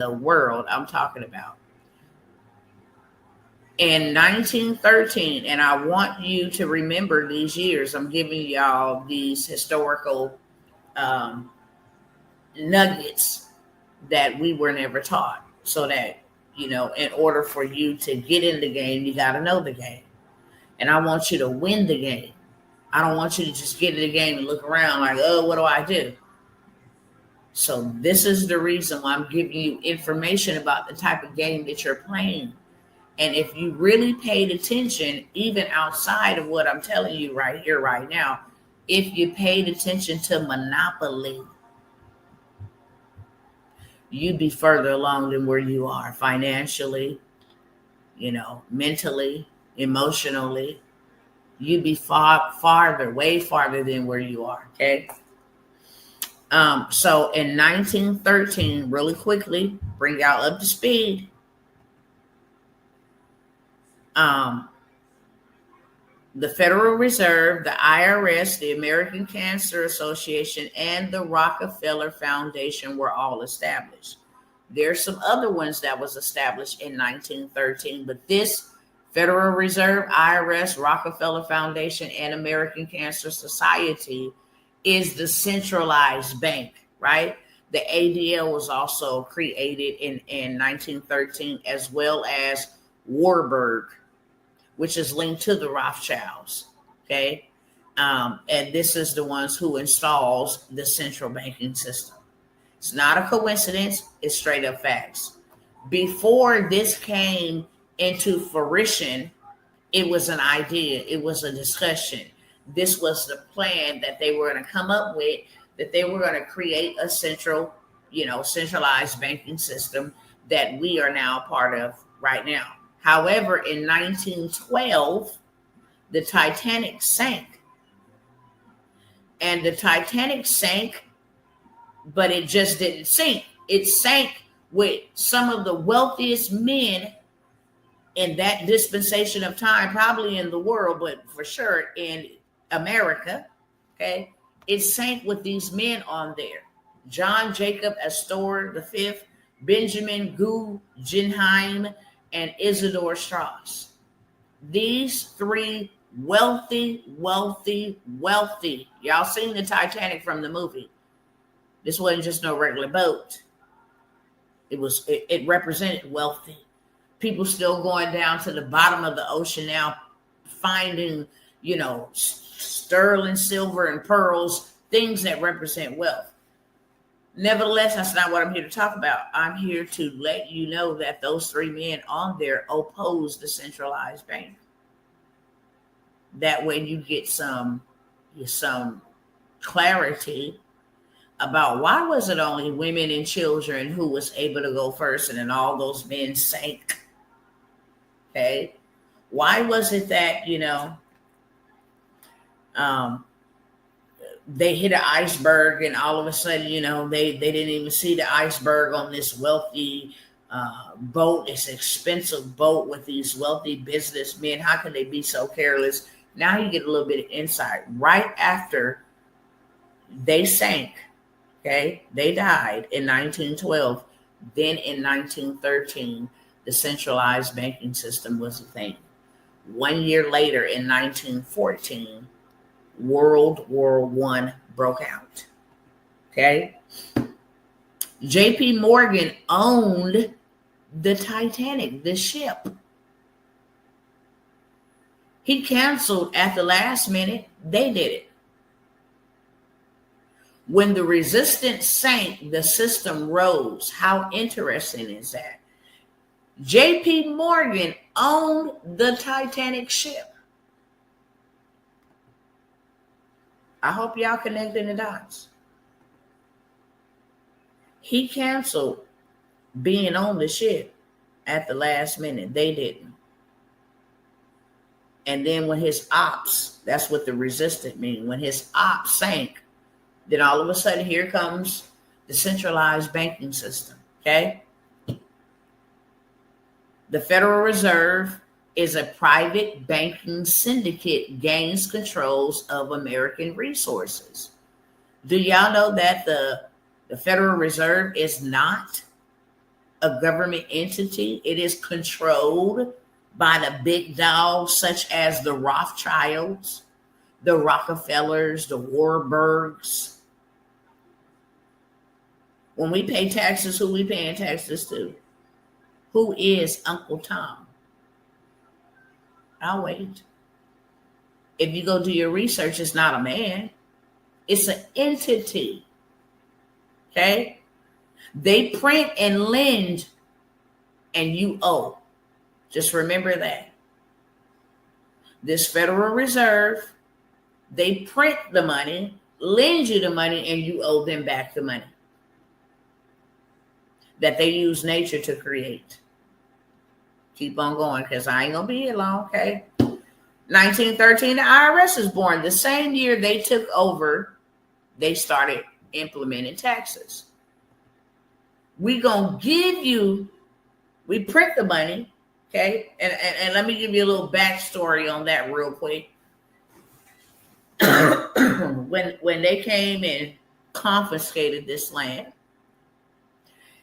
the world I'm talking about. In 1913, and I want you to remember these years. I'm giving y'all these historical um, nuggets that we were never taught, so that, in order for you to get in the game, you got to know the game. And I want you to win the game. I don't want you to just get in the game and look around like, oh, what do I do? So this is the reason why I'm giving you information about the type of game that you're playing. And if you really paid attention, even outside of what I'm telling you right here, right now, if you paid attention to Monopoly, you'd be further along than where you are financially, mentally, emotionally. You'd be farther, way farther than where you are. Okay. So in 1913, really quickly, bring y'all up to speed. The Federal Reserve, the IRS, the American Cancer Association, and the Rockefeller Foundation were all established. There's some other ones that was established in 1913, but this Federal Reserve, IRS, Rockefeller Foundation, and American Cancer Society is the centralized bank, right? The ADL was also created in 1913, as well as Warburg, which is linked to the Rothschilds, okay? And this is the ones who installs the central banking system. It's not a coincidence, it's straight up facts. Before this came into fruition, it was an idea, it was a discussion. This was the plan that they were going to come up with, that they were going to create a centralized banking system that we are now a part of right now. However, in 1912, the Titanic sank. And the Titanic sank, but it just didn't sink. It sank with some of the wealthiest men in that dispensation of time, probably in the world, but for sure in America. Okay. It sank with these men on there: John Jacob Astor V, Benjamin Guggenheim, and Isidor Straus. These three wealthy. Y'all seen the Titanic from the movie. This wasn't just no regular boat. It represented wealthy. People still going down to the bottom of the ocean now, finding, sterling silver and pearls, things that represent wealth. Nevertheless, that's not what I'm here to talk about. I'm here to let you know that those three men on there oppose the centralized bank. That way you get some clarity about why was it only women and children who was able to go first and then all those men sank. Okay. Why was it that, they hit an iceberg and all of a sudden, they didn't even see the iceberg on this wealthy boat, this expensive boat with these wealthy businessmen? How could they be so careless? Now you get a little bit of insight. Right after they sank, okay, they died in 1912. Then in 1913, the centralized banking system was a thing. 1 year later, in 1914, World War I broke out. Okay. JP Morgan owned the Titanic, the ship. He canceled at the last minute. They did it. When the resistance sank, the system rose. How interesting is that? JP Morgan owned the Titanic ship. I hope y'all connecting the dots. He canceled being on the ship at the last minute. They didn't. And then when his ops, that's what the resistant mean. When his ops sank, then all of a sudden here comes the centralized banking system. Okay. The Federal Reserve is a private banking syndicate, gains controls of American resources. Do y'all know that the Federal Reserve is not a government entity. It is controlled by the big dogs such as the Rothschilds, the Rockefellers, the Warburgs. When we pay taxes, who we paying taxes to? Who is Uncle Tom? I'll wait. If you go do your research, it's not a man. It's an entity. Okay? They print and lend, and you owe. Just remember that. This Federal Reserve, they print the money, lend you the money, and you owe them back the money that they use nature to create. Keep on going, because I ain't going to be here long, okay? 1913, the IRS is born. The same year they took over, they started implementing taxes. We going to give you, we print the money, okay? And let me give you a little backstory on that real quick. When they came and confiscated this land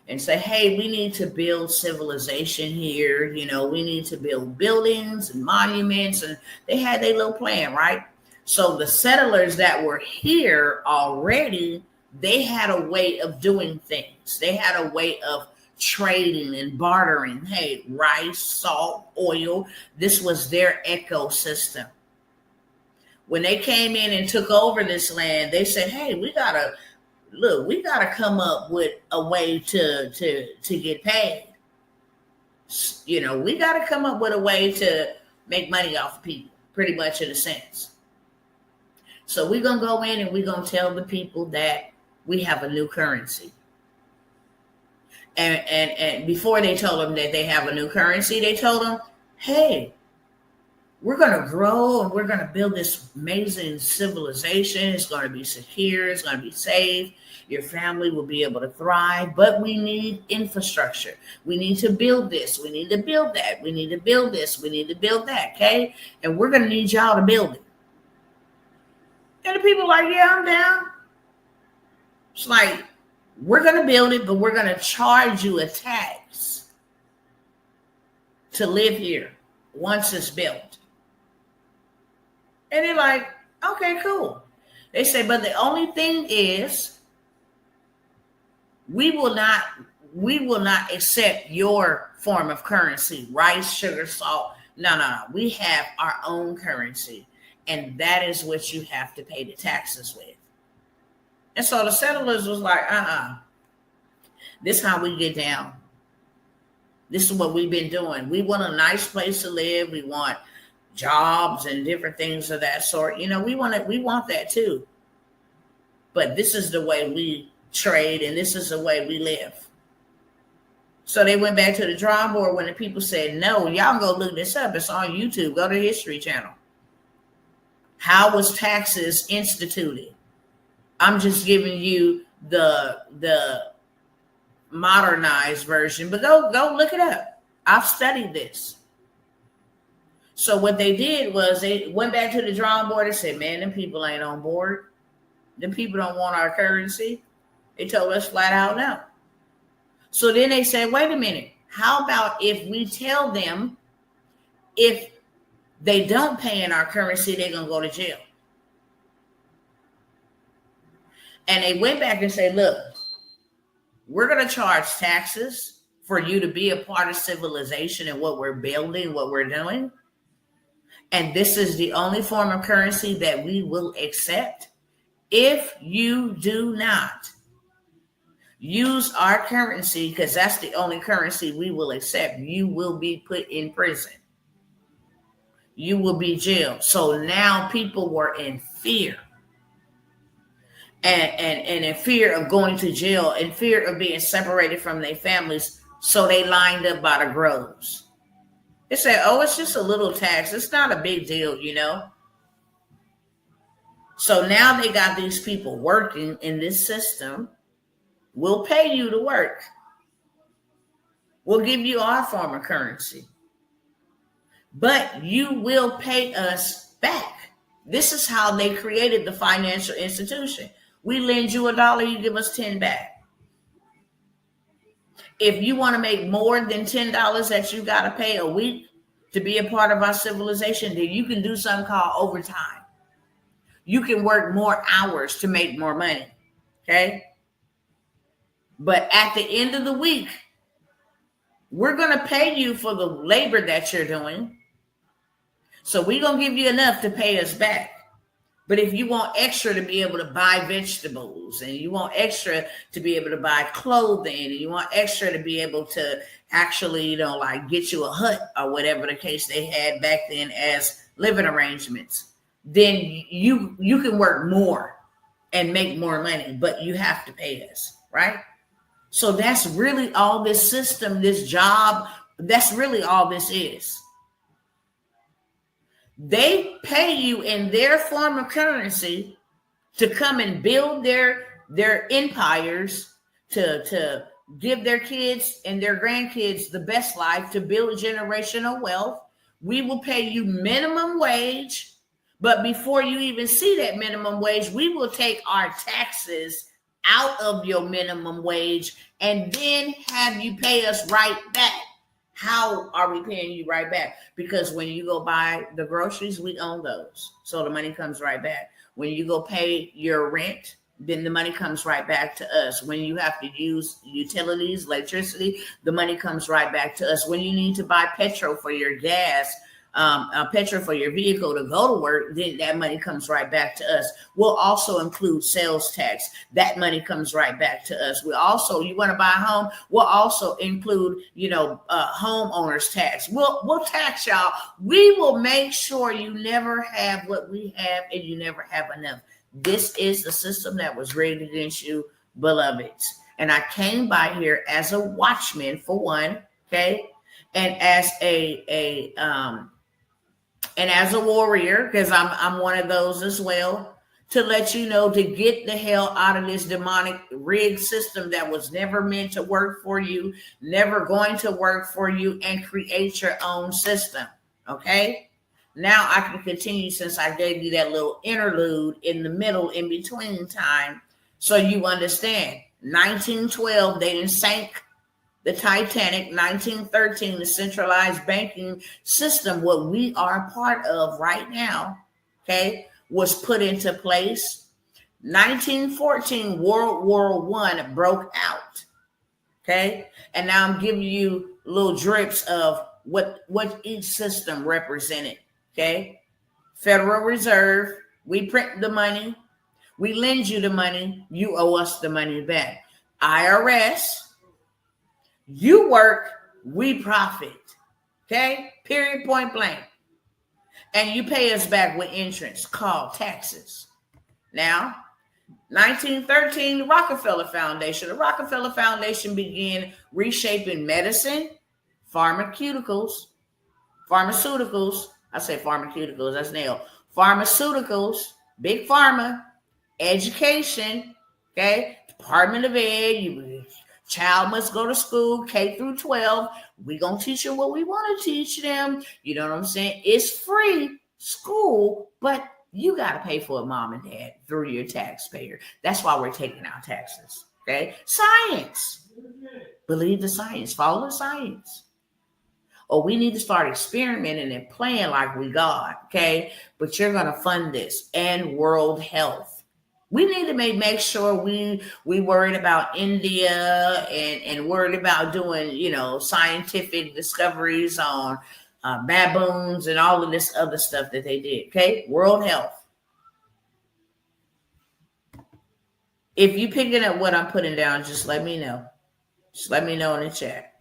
and say, hey, we need to build civilization here. You know, we need to build buildings and monuments. And they had their little plan, right? So the settlers that were here already, they had a way of doing things. They had a way of trading and bartering. Hey, rice, salt, oil. This was their ecosystem. When they came in and took over this land, they said, hey, we gotta come up with a way to get paid. You know, we got to come up with a way to make money off of people, pretty much in a sense. So we're going to go in and we're going to tell the people that we have a new currency. And before they told them that they have a new currency, they told them, hey, we're going to grow and we're going to build this amazing civilization. It's going to be secure. It's going to be safe. Your family will be able to thrive, but we need infrastructure. We need to build this. We need to build that. We need to build this. We need to build that, okay? And we're going to need y'all to build it. And the people are like, yeah, I'm down. It's like, we're going to build it, but we're going to charge you a tax to live here once it's built. And they're like, okay, cool. They say, but the only thing is, we will not accept your form of currency, rice, sugar, salt. No. We have our own currency. And that is what you have to pay the taxes with. And so the settlers was like, this is how we get down. This is what we've been doing. We want a nice place to live. We want jobs and different things of that sort. You know, we want that too. But this is the way we trade and this is the way we live. So they went back to the drawing board when the people said, no, y'all go look this up. It's on YouTube. Go to the History Channel. How was taxes instituted? I'm just giving you the modernized version, but go look it up. I've studied this. So what they did was they went back to the drawing board and said, man, them people ain't on board. Them people don't want our currency. They told us flat out no. So then they said, wait a minute. How about if we tell them if they don't pay in our currency, they're going to go to jail? And they went back and said, look, we're going to charge taxes for you to be a part of civilization and what we're building, what we're doing. And this is the only form of currency that we will accept. If you do not use our currency, because that's the only currency we will accept, you will be put in prison. You will be jailed. So now people were in fear. And in fear of going to jail, in fear of being separated from their families. So they lined up by the groves. They said, oh, it's just a little tax. It's not a big deal, you know. So now they got these people working in this system. We'll pay you to work. We'll give you our form of currency. But you will pay us back. This is how they created the financial institution. We lend you $1, you give us 10 back. If you want to make more than $10 that you got to pay a week to be a part of our civilization, then you can do something called overtime. You can work more hours to make more money. Okay. But at the end of the week, we're going to pay you for the labor that you're doing. So we're going to give you enough to pay us back. But if you want extra to be able to buy vegetables, and you want extra to be able to buy clothing, and you want extra to be able to actually, like get you a hut or whatever the case they had back then as living arrangements, then you can work more and make more money, but you have to pay us, right? So that's really all this system, this job, that's really all this is. They pay you in their form of currency to come and build their empires, to give their kids and their grandkids the best life, to build generational wealth. We will pay you minimum wage, but before you even see that minimum wage, we will take our taxes out of your minimum wage and then have you pay us right back. How are we paying you right back? Because when you go buy the groceries, we own those. So the money comes right back. When you go pay your rent, then the money comes right back to us. When you have to use utilities, electricity, the money comes right back to us. When you need to buy petrol for your gas, petrol for your vehicle to go to work, then that money comes right back to us. We'll also include sales tax. That money comes right back to us. We also, you want to buy a home, we'll also include, homeowners tax. We'll tax y'all. We will make sure you never have what we have and you never have enough. This is the system that was rigged against you, beloveds. And I came by here as a watchman, for one, okay, and as as a warrior, because I'm one of those as well, to let you know to get the hell out of this demonic rigged system that was never meant to work for you, never going to work for you, and create your own system. Okay? Now I can continue, since I gave you that little interlude in the middle, in between time, so you understand. 1912, they didn't sink the Titanic. 1913, the centralized banking system, what we are a part of right now, okay, was put into place. 1914, World War I broke out, okay? And now I'm giving you little drips of what each system represented, okay? Federal Reserve, we print the money, we lend you the money, you owe us the money back. IRS, you work, we profit. Okay? Period, point blank. And you pay us back with interest, called taxes. Now, 1913, the Rockefeller Foundation. The Rockefeller Foundation began reshaping medicine, pharmaceuticals. I say pharmaceuticals, that's nailed. Pharmaceuticals, big pharma, education, okay? Department of Ed, child must go to school, K through 12. We're going to teach them what we want to teach them. You know what I'm saying? It's free school, but you got to pay for it, mom and dad, through your taxpayer. That's why we're taking our taxes. Okay? Science. Believe the science. Follow the science. Or we need to start experimenting and playing like we God. Okay? But you're going to fund this. And world health. We need to make sure we worried about India and worried about doing, scientific discoveries on baboons and all of this other stuff that they did. Okay, World Health. If you picking up what I'm putting down, just let me know. Just let me know in the chat,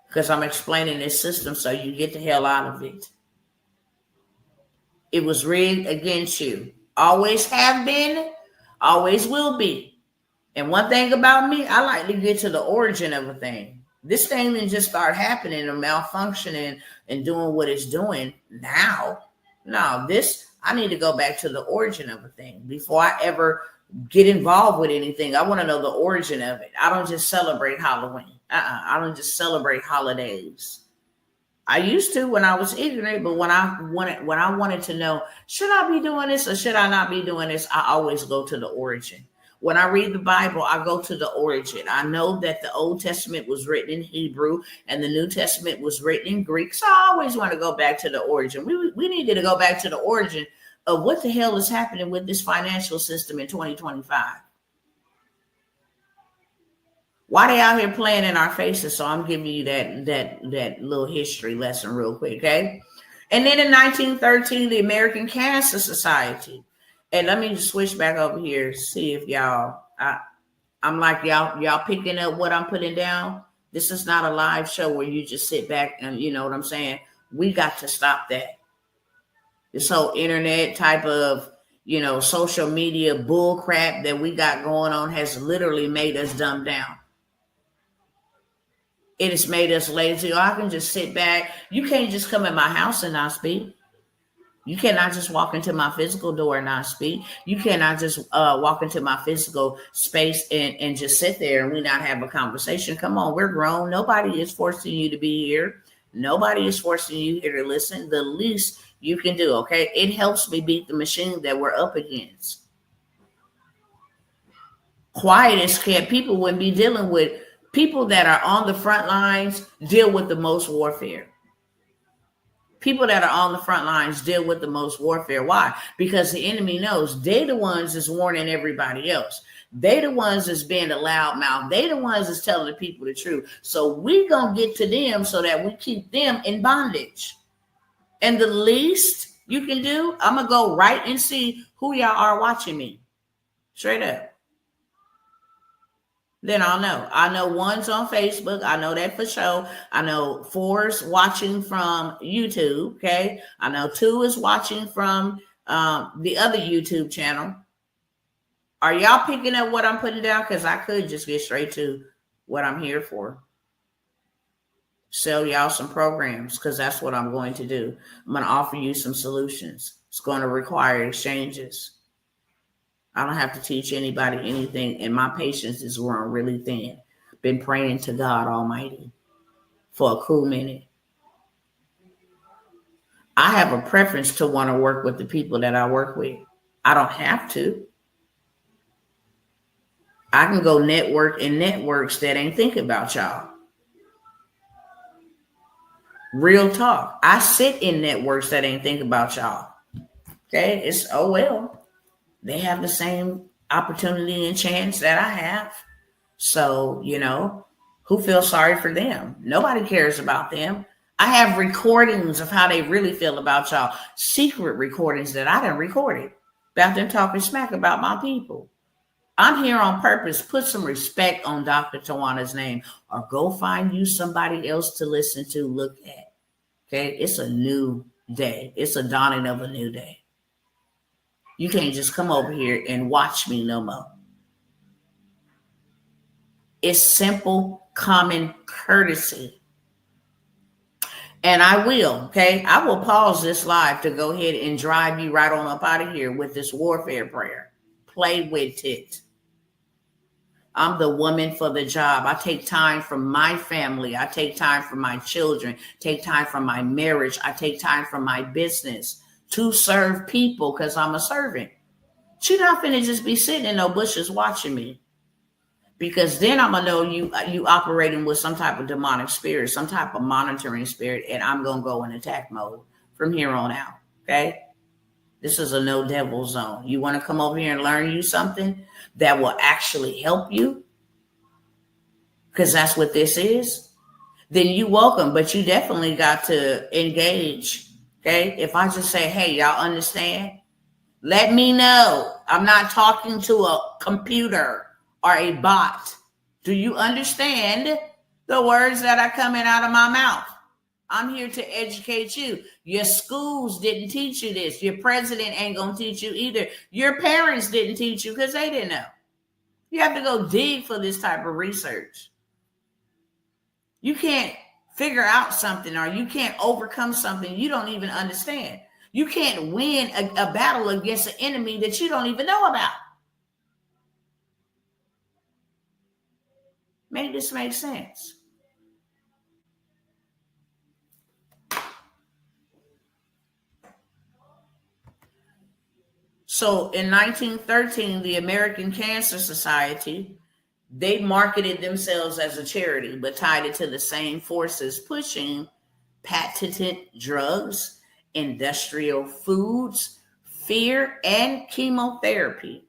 because I'm explaining this system so you get the hell out of it. It was rigged against you. Always have been, always will be. And one thing about me, I like to get to the origin of a thing. This thing didn't just start happening and malfunctioning and doing what it's doing now. No, I need to go back to the origin of a thing before I ever get involved with anything. I want to know the origin of it. I don't just celebrate Halloween. I don't just celebrate holidays. I used to when I was ignorant, but when I wanted to know, should I be doing this or should I not be doing this, I always go to the origin. When I read the Bible, I go to the origin. I know that the Old Testament was written in Hebrew and the New Testament was written in Greek. So I always want to go back to the origin. We needed to go back to the origin of what the hell is happening with this financial system in 2025. Why they out here playing in our faces? So I'm giving you that little history lesson real quick, okay? And then in 1913, the American Cancer Society. And let me just switch back over here, see if I'm like y'all picking up what I'm putting down. This is not a live show where you just sit back and you know what I'm saying. We got to stop that. This whole internet type of social media bull crap that we got going on has literally made us dumb down. It has made us lazy. I can just sit back. You can't just come in my house and not speak. You cannot just walk into my physical door and not speak. You cannot just walk into my physical space and just sit there and we not have a conversation. Come on, we're grown. Nobody is forcing you to be here. Nobody is forcing you here to listen. The least you can do, okay? It helps me beat the machine that we're up against. Quiet is kept. People wouldn't be dealing with people that are on the front lines deal with the most warfare. People that are on the front lines deal with the most warfare. Why? Because the enemy knows they the ones that's warning everybody else. They the ones that's being a loudmouth. They the ones that's telling the people the truth. So we gonna get to them so that we keep them in bondage. And the least you can do, I'm gonna go right and see who y'all are watching me. Straight up. Then I'll know. I know one's on Facebook. I know that for sure. I know 4's watching from YouTube. Okay. I know 2 is watching from the other YouTube channel. Are y'all picking up what I'm putting down? Because I could just get straight to what I'm here for. Sell y'all some programs because that's what I'm going to do. I'm going to offer you some solutions. It's going to require exchanges. I don't have to teach anybody anything, and my patience is growing really thin. Been praying to God Almighty for a cool minute. I have a preference to want to work with the people that I work with. I don't have to. I can go network in networks that ain't thinking about y'all. Real talk. I sit in networks that ain't thinking about y'all. Okay, it's well. They have the same opportunity and chance that I have. So, who feels sorry for them? Nobody cares about them. I have recordings of how they really feel about y'all. Secret recordings that I done recorded about them talking smack about my people. I'm here on purpose. Put some respect on Dr. Tawana's name or go find you somebody else to listen to, look at. Okay, it's a new day. It's a dawning of a new day. You can't just come over here and watch me no more. It's simple, common courtesy. And I will, okay? I will pause this live to go ahead and drive you right on up out of here with this warfare prayer. Play with it. I'm the woman for the job. I take time from my family. I take time from my children. Take time from my marriage. I take time from my business to serve people because I'm a servant. She's not finna just be sitting in no bushes watching me. Because then I'm gonna know you operating with some type of demonic spirit, some type of monitoring spirit, and I'm gonna go in attack mode from here on out. Okay? This is a no devil zone. You want to come over here and learn you something that will actually help you? Because that's what this is. Then you welcome, but you definitely got to engage. Okay? If I just say, hey, y'all understand? Let me know. I'm not talking to a computer or a bot. Do you understand the words that are coming out of my mouth? I'm here to educate you. Your schools didn't teach you this. Your president ain't going to teach you either. Your parents didn't teach you because they didn't know. You have to go dig for this type of research. You can't figure out something or you can't overcome something you don't even understand. You can't win a battle against an enemy that you don't even know about. Make this make sense. So in 1913, the American Cancer Society, they marketed themselves as a charity, but tied it to the same forces pushing patented drugs, industrial foods, fear, and chemotherapy.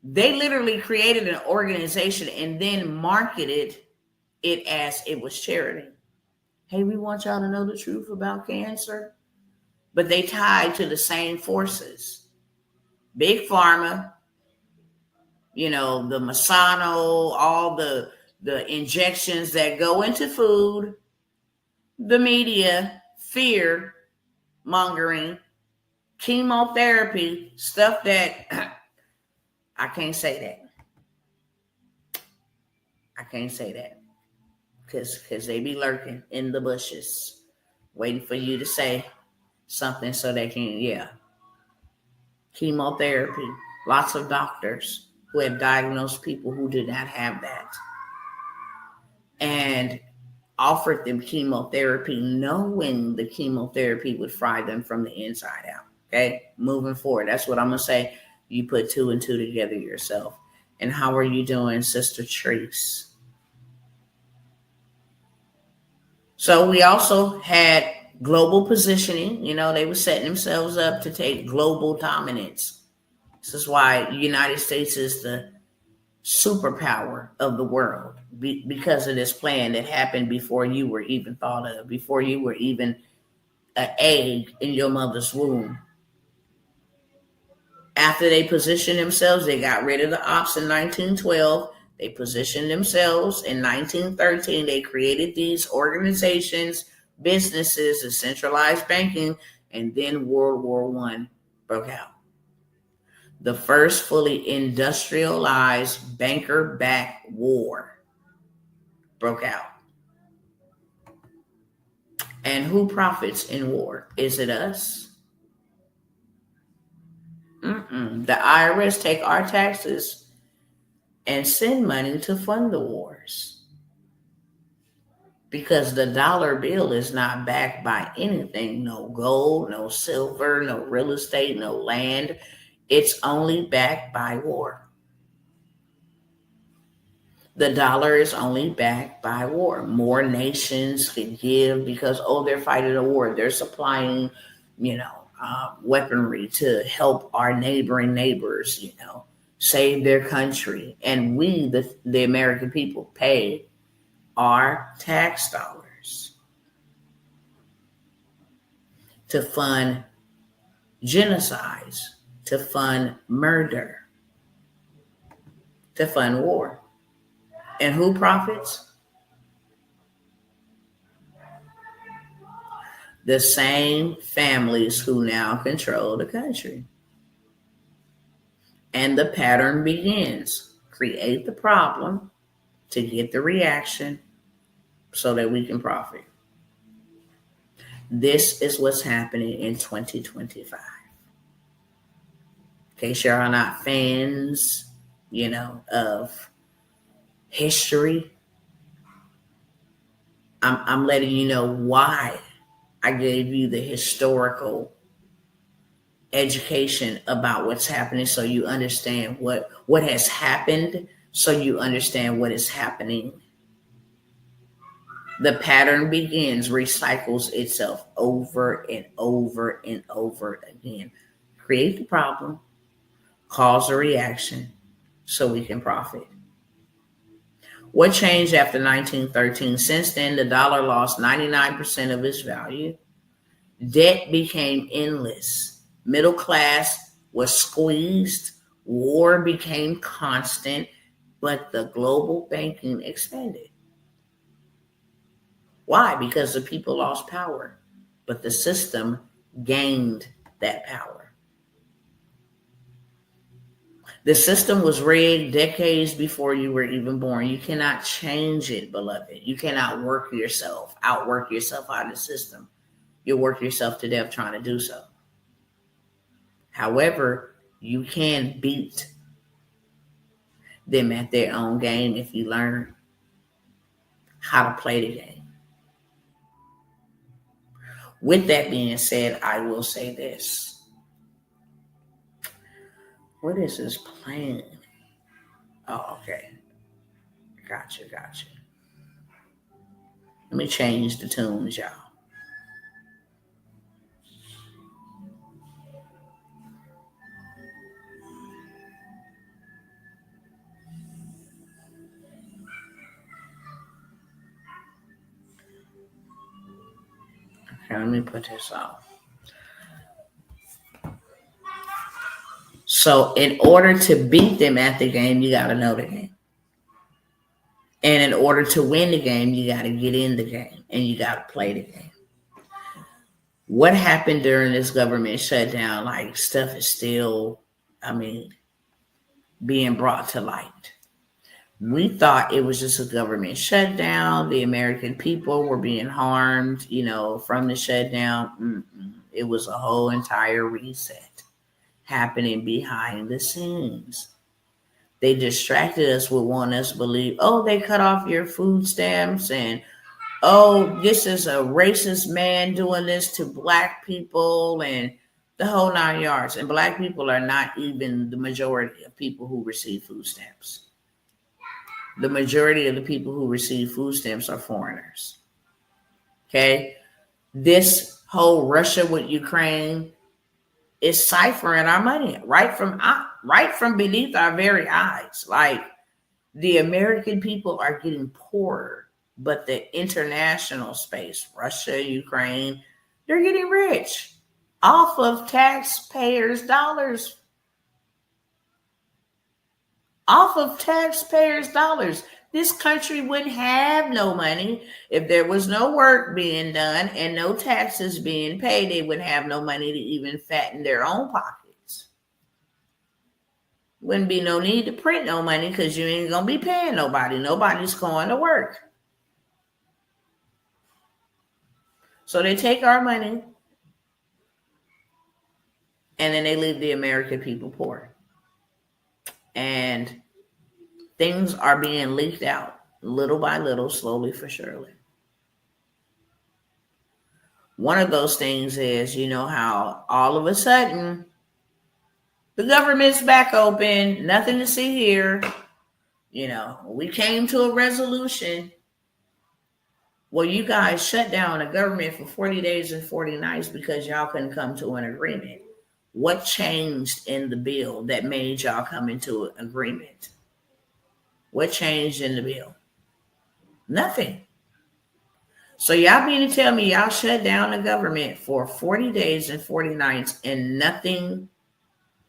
They literally created an organization and then marketed it as it was charity. Hey, we want y'all to know the truth about cancer. But they tied to the same forces. Big Pharma, the Masano, all the injections that go into food, the media, fear mongering, chemotherapy, stuff that I can't say that. I can't say that. Because they be lurking in the bushes, waiting for you to say something so they can, chemotherapy. Lots of doctors who have diagnosed people who did not have that and offered them chemotherapy, knowing the chemotherapy would fry them from the inside out. Okay, moving forward, that's what I'm going to say. You put two and two together yourself. And how are you doing, Sister Trace? So we also had global positioning. They were setting themselves up to take global dominance. This is why the United States is the superpower of the world, because of this plan that happened before you were even thought of, before you were even an egg in your mother's womb. After they positioned themselves, they got rid of the ops in 1912. They positioned themselves in 1913. They created these organizations, businesses, and centralized banking, and then World War I broke out. The first fully industrialized banker-backed war broke out. And who profits in war? Is it us? The IRS take our taxes and send money to fund the wars. Because the dollar bill is not backed by anything. No gold, no silver, no real estate, no land. It's only backed by war. The dollar is only backed by war. More nations can give because, they're fighting a war. They're supplying, weaponry to help our neighboring neighbors, save their country. And we, the American people, pay our tax dollars to fund genocides, to fund murder, to fund war. And who profits? The same families who now control the country. And the pattern begins. Create the problem to get the reaction so that we can profit. This is what's happening in 2025. In case you are not fans, of history, I'm letting you know why I gave you the historical education about what's happening, so you understand what has happened, so you understand what is happening. The pattern begins, recycles itself over and over and over again. Create the problem, cause a reaction, so we can profit. What changed after 1913? Since then, the dollar lost 99% of its value. Debt became endless. Middle class was squeezed. War became constant, but the global banking expanded. Why? Because the people lost power, but the system gained that power. The system was rigged decades before you were even born. You cannot change it, beloved. You cannot outwork yourself out of the system. You'll work yourself to death trying to do so. However, you can beat them at their own game if you learn how to play the game. With that being said, I will say this. What is this playing? Oh, okay. Gotcha. Let me change the tunes, y'all. Okay, let me put this off. So in order to beat them at the game, you got to know the game. And in order to win the game, you got to get in the game and you got to play the game. What happened during this government shutdown? Like, stuff is still, being brought to light. We thought it was just a government shutdown. The American people were being harmed, from the shutdown. It was a whole entire reset happening behind the scenes. They distracted us with wanting us to believe, they cut off your food stamps, and this is a racist man doing this to black people, and the whole 9 yards. And black people are not even the majority of people who receive food stamps. The majority of the people who receive food stamps are foreigners. Okay? This whole Russia with Ukraine is ciphering our money right from beneath our very eyes. Like, the American people are getting poorer, but the international space, Russia, Ukraine, they're getting rich off of taxpayers' dollars. Off of taxpayers' dollars. This country wouldn't have no money if there was no work being done and no taxes being paid. They wouldn't have no money to even fatten their own pockets. Wouldn't be no need to print no money because you ain't going to be paying nobody. Nobody's going to work. So they take our money and then they leave the American people poor. And things are being leaked out little by little, slowly for surely. One of those things is, how all of a sudden the government's back open, nothing to see here. We came to a resolution. Well, you guys shut down the government for 40 days and 40 nights because y'all couldn't come to an agreement. What changed in the bill that made y'all come into an agreement? What changed in the bill? Nothing. So y'all mean to tell me y'all shut down the government for 40 days and 40 nights and nothing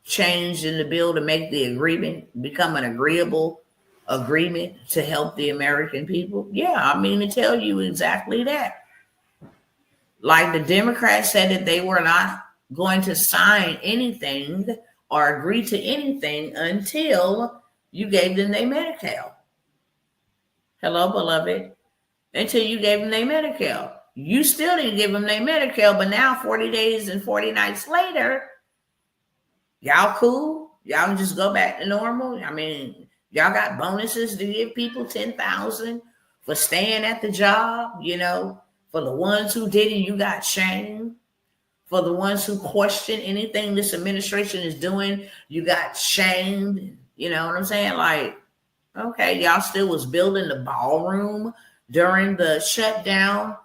changed in the bill to make the agreement become an agreeable agreement to help the American people? Yeah, I mean to tell you exactly that. Like, the Democrats said that they were not going to sign anything or agree to anything until you gave them their Medi-Cal. Hello, beloved. Until you gave them their Medi-Cal. You still didn't give them their Medi-Cal, but now 40 days and 40 nights later, y'all cool? Y'all can just go back to normal? Y'all got bonuses to give people $10,000 for staying at the job, For the ones who didn't, you got shamed. For the ones who question anything this administration is doing, you got shamed. You know what I'm saying? Like, okay, y'all still was building the ballroom during the shutdown.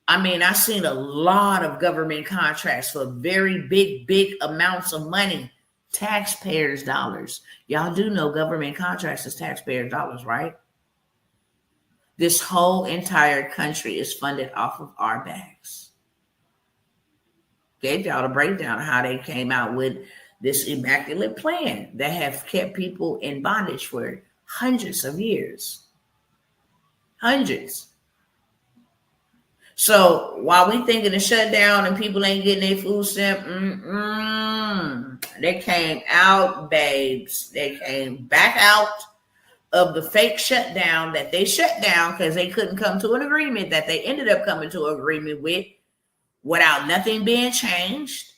I seen a lot of government contracts for very big amounts of money. Taxpayers' dollars. Y'all do know government contracts is taxpayers' dollars, right? This whole entire country is funded off of our backs. Gave y'all a breakdown of how they came out with this immaculate plan that have kept people in bondage for hundreds of years. Hundreds. So while we thinking of shut down and people ain't getting their food stamp, they came out, babes. They came back out of the fake shutdown that they shut down because they couldn't come to an agreement that they ended up coming to an agreement with without nothing being changed.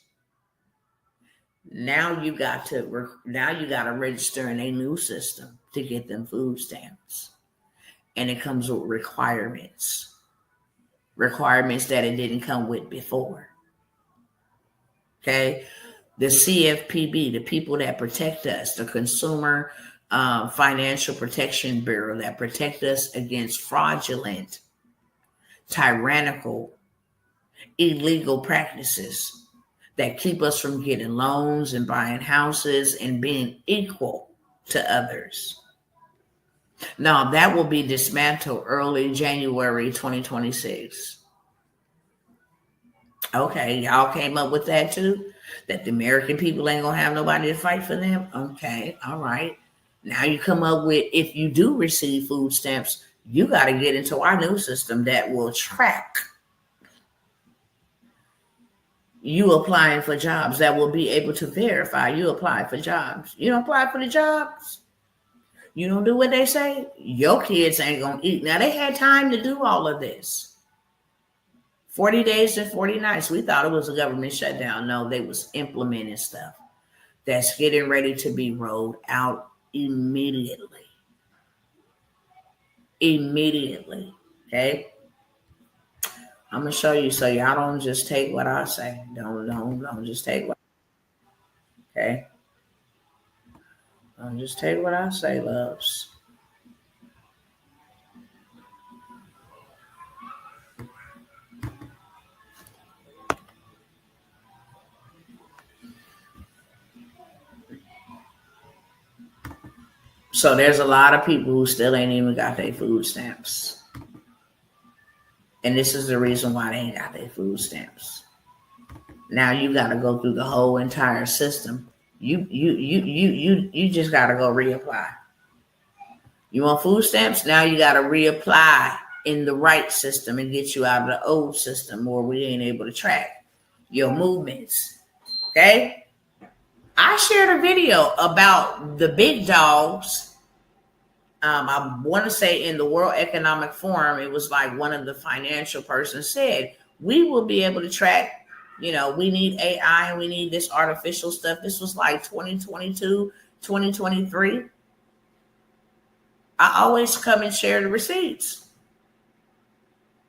Now you got to register in a new system to get them food stamps, and it comes with requirements. requirements that it didn't come with before. Okay. The CFPB, the people that protect us, the Consumer Financial Protection Bureau that protect us against fraudulent, tyrannical, illegal practices that keep us from getting loans and buying houses and being equal to others. Now, that will be dismantled early January 2026. Okay, y'all came up with that too? That the American people ain't gonna have nobody to fight for them? Okay, all right. Now you come up with, if you do receive food stamps, you got to get into our new system that will track you applying for jobs, that will be able to verify you apply for jobs. You don't apply for the jobs, you don't do what they say, your kids ain't gonna eat. Now, they had time to do all of this. 40 days and 40 nights. We thought it was a government shutdown. No, they was implementing stuff that's getting ready to be rolled out immediately. Immediately. Okay. I'm gonna show you so y'all don't just take what I say. Don't just take what. Okay. Don't just take what I say, loves. So there's a lot of people who still ain't even got their food stamps. And this is the reason why they ain't got their food stamps. Now you got to go through the whole entire system. You just got to go reapply. You want food stamps? Now you got to reapply in the right system and get you out of the old system where we ain't able to track your movements. Okay? I shared a video about the big dogs. I want to say in the World Economic Forum, it was like one of the financial persons said, we will be able to track, we need AI and we need this artificial stuff. This was like 2022, 2023. I always come and share the receipts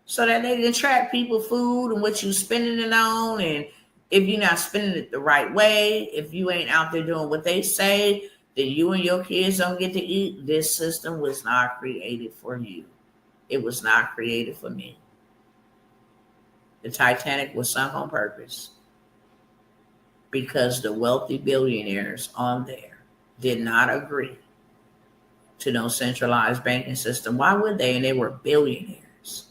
so that they can track people food and what you're spending it on. And if you're not spending it the right way, if you ain't out there doing what they say, then you and your kids don't get to eat. This system was not created for you. It was not created for me. The Titanic was sunk on purpose because the wealthy billionaires on there did not agree to no centralized banking system. Why would they? And they were billionaires.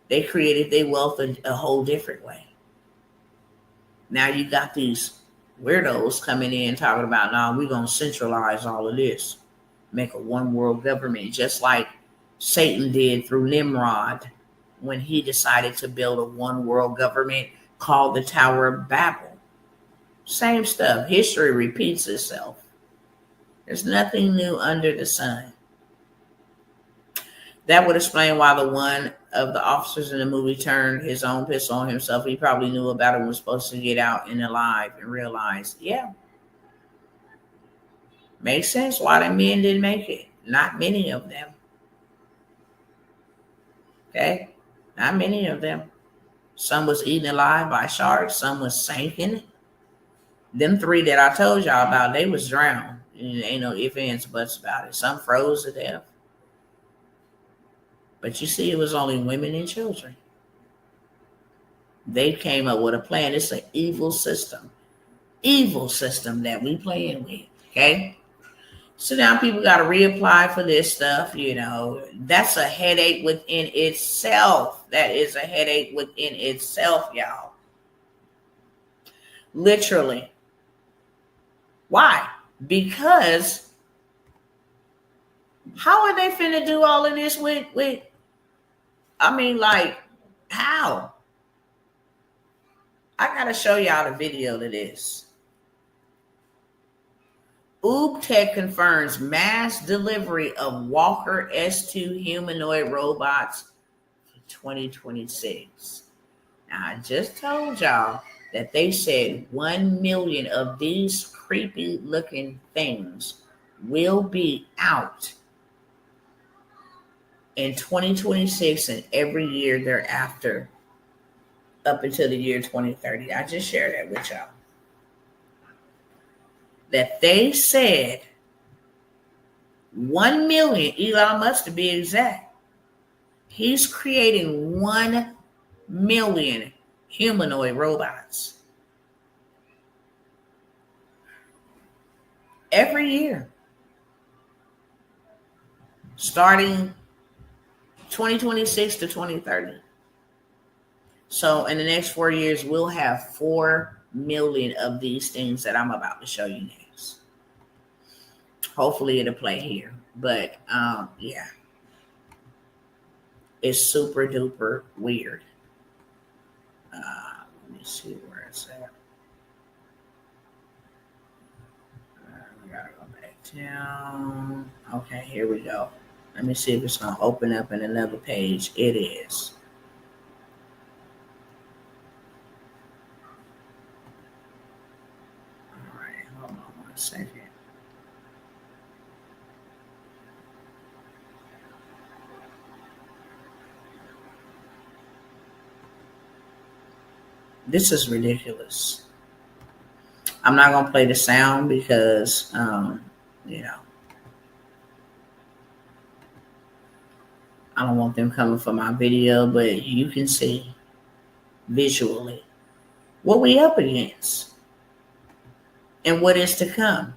They created their wealth a whole different way. Now you got these weirdos coming in talking about, now we're going to centralize all of this, make a one world government, just like Satan did through Nimrod when he decided to build a one world government called the Tower of Babel. Same stuff. History repeats itself. There's nothing new under the sun. That would explain why the one of the officers in the movie turned his own pistol on himself. He probably knew about it and was supposed to get out and alive and realized, yeah, makes sense why the men didn't make it. Not many of them. Okay? Not many of them. Some was eaten alive by sharks. Some was sinking. Them 3 that I told y'all about, they was drowned. And ain't no ifs, ands, buts about it. Some froze to death. But you see, it was only women and children. They came up with a plan. It's an evil system that we playing with. Okay. So now people got to reapply for this stuff. That's a headache within itself. That is a headache within itself, y'all. Literally. Why? Because how are they finna do all of this with how? I gotta show y'all the video to this. Tech confirms mass delivery of Walker S2 humanoid robots for 2026. Now, I just told y'all that they said 1 million of these creepy looking things will be out in 2026 and every year thereafter up until the year 2030. I just shared that with y'all. That they said 1 million, Elon Musk to be exact, he's creating 1 million humanoid robots every year, starting 2026 to 2030. So in the next 4 years, we'll have 4 million of these things that I'm about to show you next. Hopefully it'll play here. But yeah, it's super duper weird. Let me see where it's at. We gotta go back down. Okay, here we go. Let me see if it's gonna open up in another page. It is. All right, hold on 1 second. This is ridiculous. I'm not gonna play the sound because you know, I don't want them coming for my video, but you can see visually what we up against and what is to come.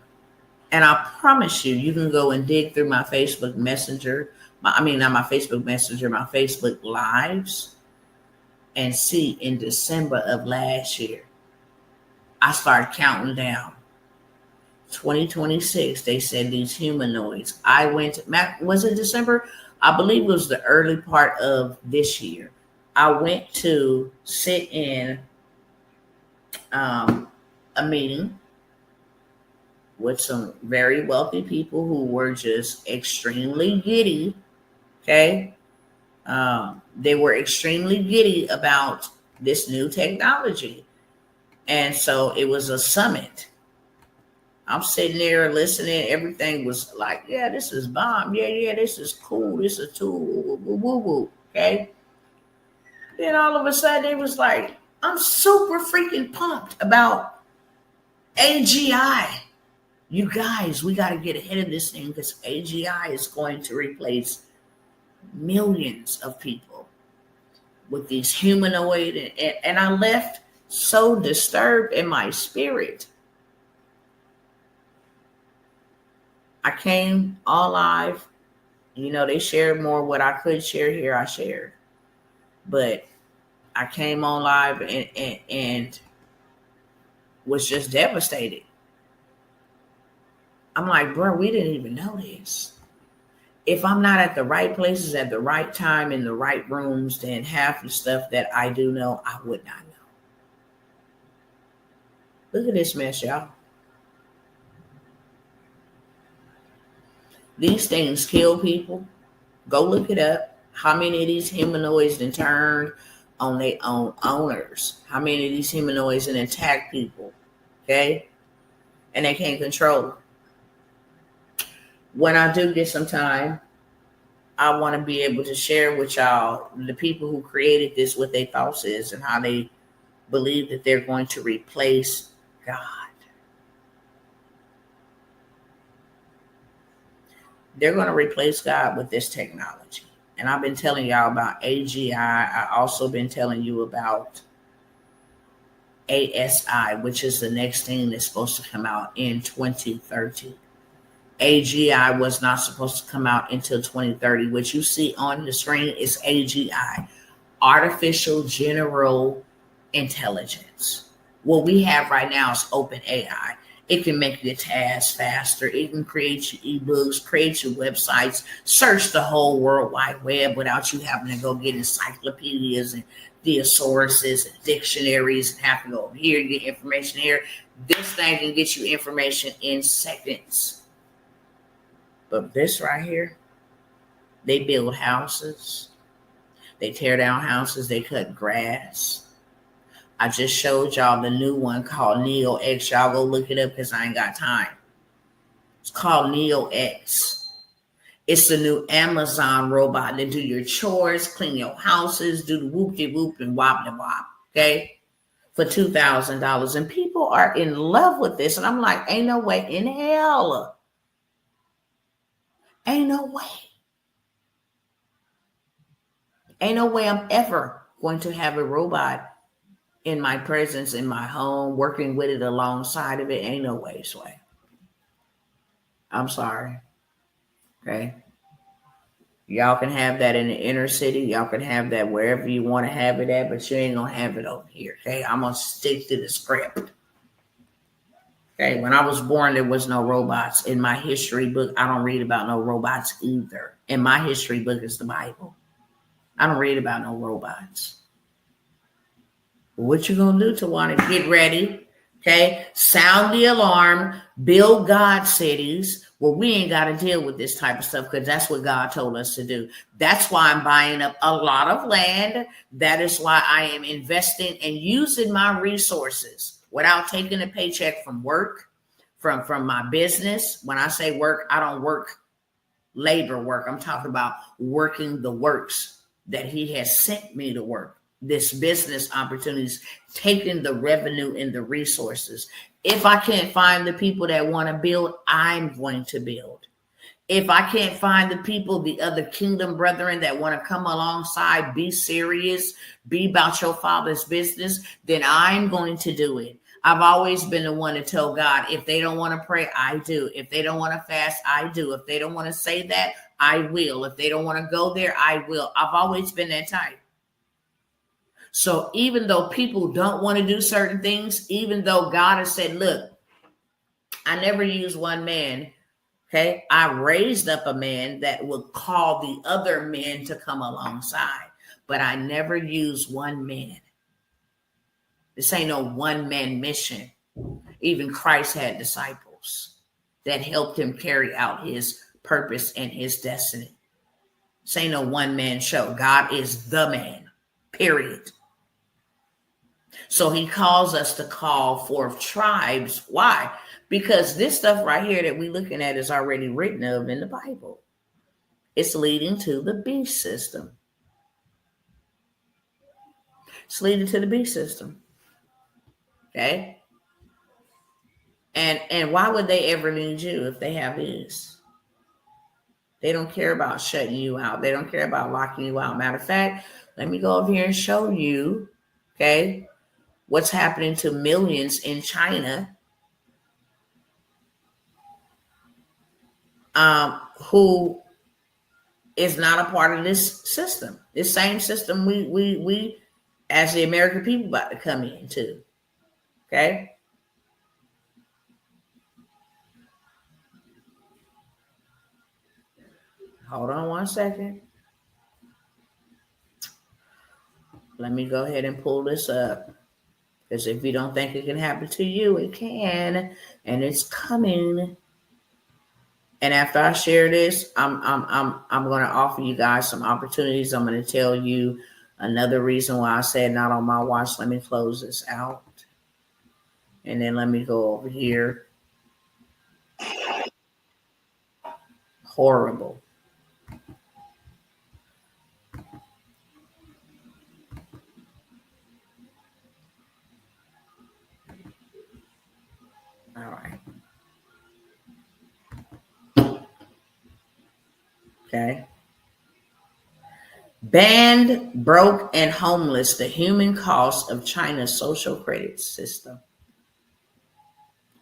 And I promise you, you can go and dig through my Facebook Messenger, not my Facebook Messenger, my Facebook Lives, and see in December of last year, I started counting down. 2026, they said these humanoids. Was it December? I believe it was the early part of this year. I went to sit in a meeting with some very wealthy people who were just extremely giddy. Okay. They were extremely giddy about this new technology. And so it was a summit. I'm sitting there listening. Everything was like, yeah, this is bomb. Yeah, this is cool. This is a tool. Woo. Okay. Then all of a sudden it was like, I'm super freaking pumped about AGI. You guys, we got to get ahead of this thing because AGI is going to replace millions of people with these humanoid. And I left so disturbed in my spirit. I came all live. You know, they shared more what I could share here. I shared. But I came on live and was just devastated. I'm like, bro, we didn't even know this. If I'm not at the right places at the right time in the right rooms, then half the stuff that I do know, I would not know. Look at this mess, y'all. These things kill people. Go look it up. How many of these humanoids then turned on their own owners? How many of these humanoids then attack people? Okay? And they can't control them. When I do get some time, I want to be able to share with y'all the people who created this, what their thoughts is, and how they believe that they're going to replace God. They're going to replace God with this technology. And I've been telling y'all about AGI. I also been telling you about ASI, which is the next thing that's supposed to come out in 2030. AGI was not supposed to come out until 2030. What you see on the screen is AGI, Artificial General Intelligence. What we have right now is open AI. It can make your tasks faster. It can create your ebooks, create your websites, search the whole World Wide Web without you having to go get encyclopedias and thesauruses and dictionaries and have to go over here, get information here. This thing can get you information in seconds. But this right here, they build houses. They tear down houses. They cut grass. I just showed y'all the new one called Neo X. Y'all go look it up because I ain't got time. It's called Neo X. It's the new Amazon robot that do your chores, clean your houses, do the whoop-de-whoop and wop-de-wop, okay, for $2,000. And people are in love with this. And I'm like, ain't no way in hell. Ain't no way. Ain't no way I'm ever going to have a robot in my presence, in my home, working with it alongside of it. Ain't no way, Sway. I'm sorry. Okay. Y'all can have that in the inner city. Y'all can have that wherever you want to have it at, but you ain't going to have it over here. Okay. I'm going to stick to the script. Okay. When I was born, there was no robots. In my history book, I don't read about no robots either. In my history book is the Bible. I don't read about no robots. What you going to do, Tawana? Get ready. Okay. Sound the alarm. Build God cities. Well, we ain't got to deal with this type of stuff because that's what God told us to do. That's why I'm buying up a lot of land. That is why I am investing and using my resources without taking a paycheck from work, from my business. When I say work, I don't work labor work. I'm talking about working the works that he has sent me to work. This business opportunities, taking the revenue and the resources. If I can't find the people that want to build, I'm going to build. If I can't find the people, the other kingdom brethren that want to come alongside, be serious, be about your father's business, then I'm going to do it. I've always been the one to tell God, if they don't want to pray, I do. If they don't want to fast, I do. If they don't want to say that, I will. If they don't want to go there, I will. I've always been that type. So even though people don't want to do certain things, even though God has said, look, I never use one man. Okay. I raised up a man that would call the other men to come alongside, but I never use one man. This ain't no one man mission. Even Christ had disciples that helped him carry out his purpose and his destiny. This ain't no one man show. God is the man, period. So he calls us to call forth tribes. Why? Because this stuff right here that we're looking at is already written of in the Bible. It's leading to the beast system. It's leading to the beast system. Okay? And why would they ever need you if they have this? They don't care about shutting you out. They don't care about locking you out. Matter of fact, let me go over here and show you, okay, what's happening to millions in China who is not a part of this system. This same system we as the American people about to come into. Okay. Hold on one second. Let me go ahead and pull this up. Because if you don't think it can happen to you, it can. And it's coming. And after I share this, I'm going to offer you guys some opportunities. I'm going to tell you another reason why I said not on my watch. Let me close this out. And then let me go over here. Horrible. All right. Okay. Banned, broke, and homeless, the human cost of China's social credit system.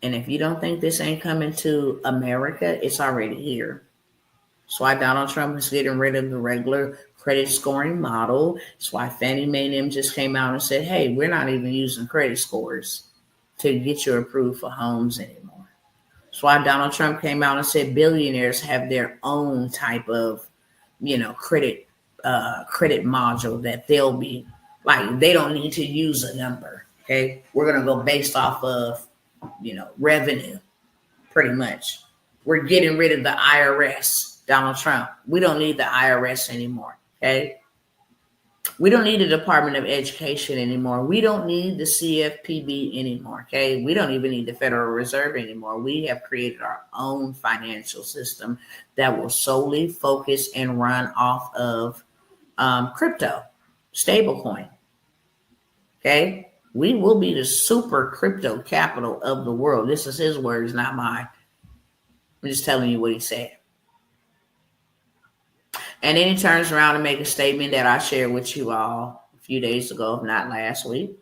And if you don't think this ain't coming to America, it's already here. That's why Donald Trump is getting rid of the regular credit scoring model. That's why Fannie Mae and them just came out and said, hey, we're not even using credit scores to get you approved for homes anymore. That's why Donald Trump came out and said billionaires have their own type of, credit module that they'll be like, they don't need to use a number. Okay. We're going to go based off of, revenue, pretty much. We're getting rid of the IRS, Donald Trump. We don't need the IRS anymore. Okay. We don't need the Department of Education anymore. We don't need the CFPB anymore. Okay. We don't even need the Federal Reserve anymore. We have created our own financial system that will solely focus and run off of crypto, stablecoin. Okay. We will be the super crypto capital of the world. This is his words, not mine. I'm just telling you what he said. And then he turns around and make a statement that I shared with you all a few days ago, if not last week,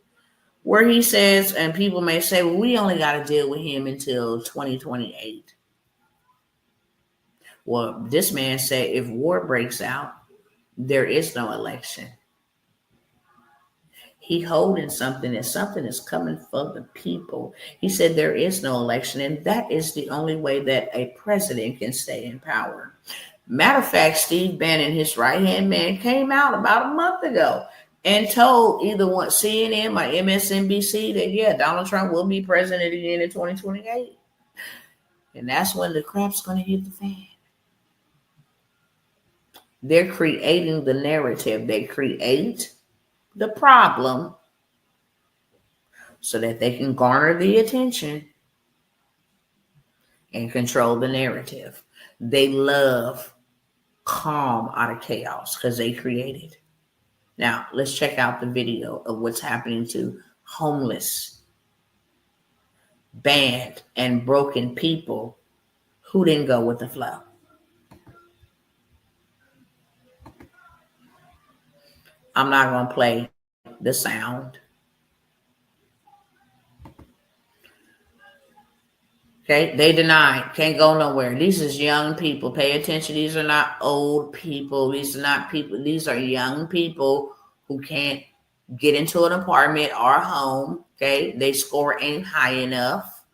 where he says, and people may say, well, we only got to deal with him until 2028. Well, this man said if war breaks out, there is no election. He holding something is coming for the people. He said there is no election, and that is the only way that a president can stay in power. Matter of fact, Steve Bannon, his right-hand man, came out about a month ago and told either one CNN or MSNBC that, yeah, Donald Trump will be president again in 2028. And that's when the crap's going to hit the fan. They're creating the narrative. They create the problem so that they can garner the attention and control the narrative. They love calm out of chaos because they create it. Now, let's check out the video of what's happening to homeless, banned, and broken people who didn't go with the flow. I'm not going to play the sound. Okay, they denied, can't go nowhere. These is young people. Pay attention. These are not old people. These are not people. These are young people who can't get into an apartment or a home. Okay, they score ain't high enough.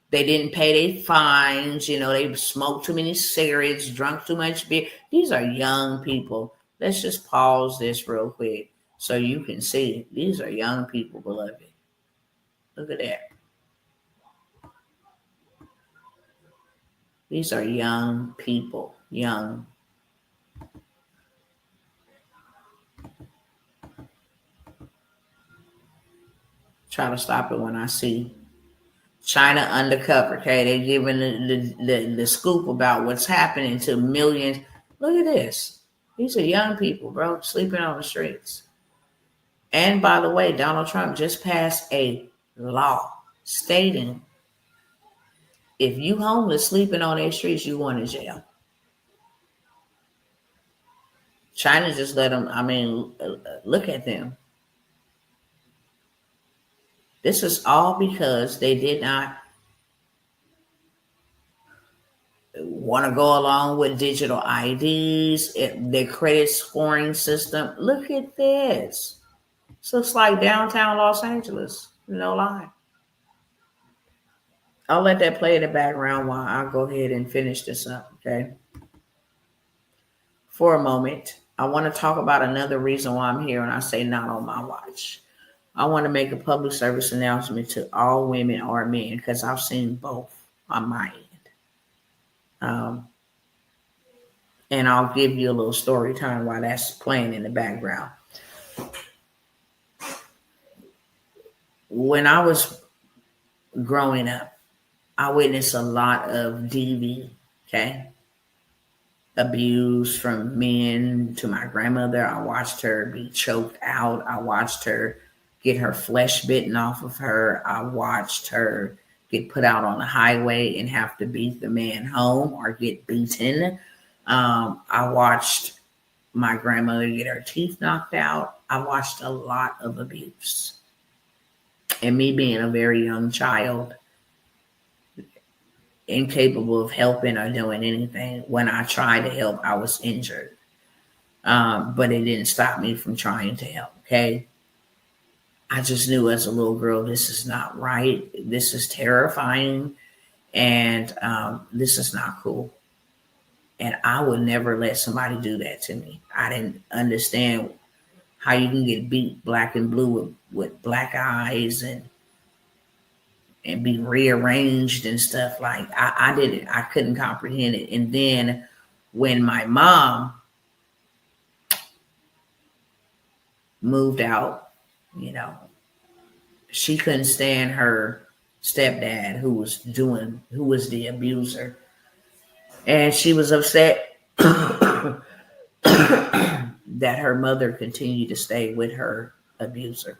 They didn't pay their fines. You know, they smoked too many cigarettes, drunk too much beer. These are young people. Let's just pause this real quick so you can see. These are young people, beloved. Look at that. These are young people, young. Try to stop it when I see China undercover. Okay, they're giving the scoop about what's happening to millions. Look at this. These are young people, bro, sleeping on the streets. And by the way, Donald Trump just passed a law stating if you homeless sleeping on their streets, you going to jail. China just let them, look at them. This is all because they did not want to go along with digital IDs, their credit scoring system. Look at this. This looks like downtown Los Angeles. No lie. I'll let that play in the background while I go ahead and finish this up, okay? For a moment, I want to talk about another reason why I'm here, and I say not on my watch. I want to make a public service announcement to all women or men because I've seen both on my end. And I'll give you a little story time while that's playing in the background. When I was growing up, I witnessed a lot of DV, okay? Abuse from men to my grandmother. I watched her be choked out. I watched her get her flesh bitten off of her. I watched her get put out on the highway and have to beat the man home or get beaten. I watched my grandmother get her teeth knocked out. I watched a lot of abuse. And me being a very young child, incapable of helping or doing anything. When I tried to help, I was injured. But it didn't stop me from trying to help, okay? I just knew as a little girl, this is not right. This is terrifying. And this is not cool. And I would never let somebody do that to me. I didn't understand how you can get beat black and blue with black eyes and be rearranged and stuff. Like I couldn't comprehend it. And then when my mom moved out. You know, she couldn't stand her stepdad who was the abuser. And she was upset that her mother continued to stay with her abuser.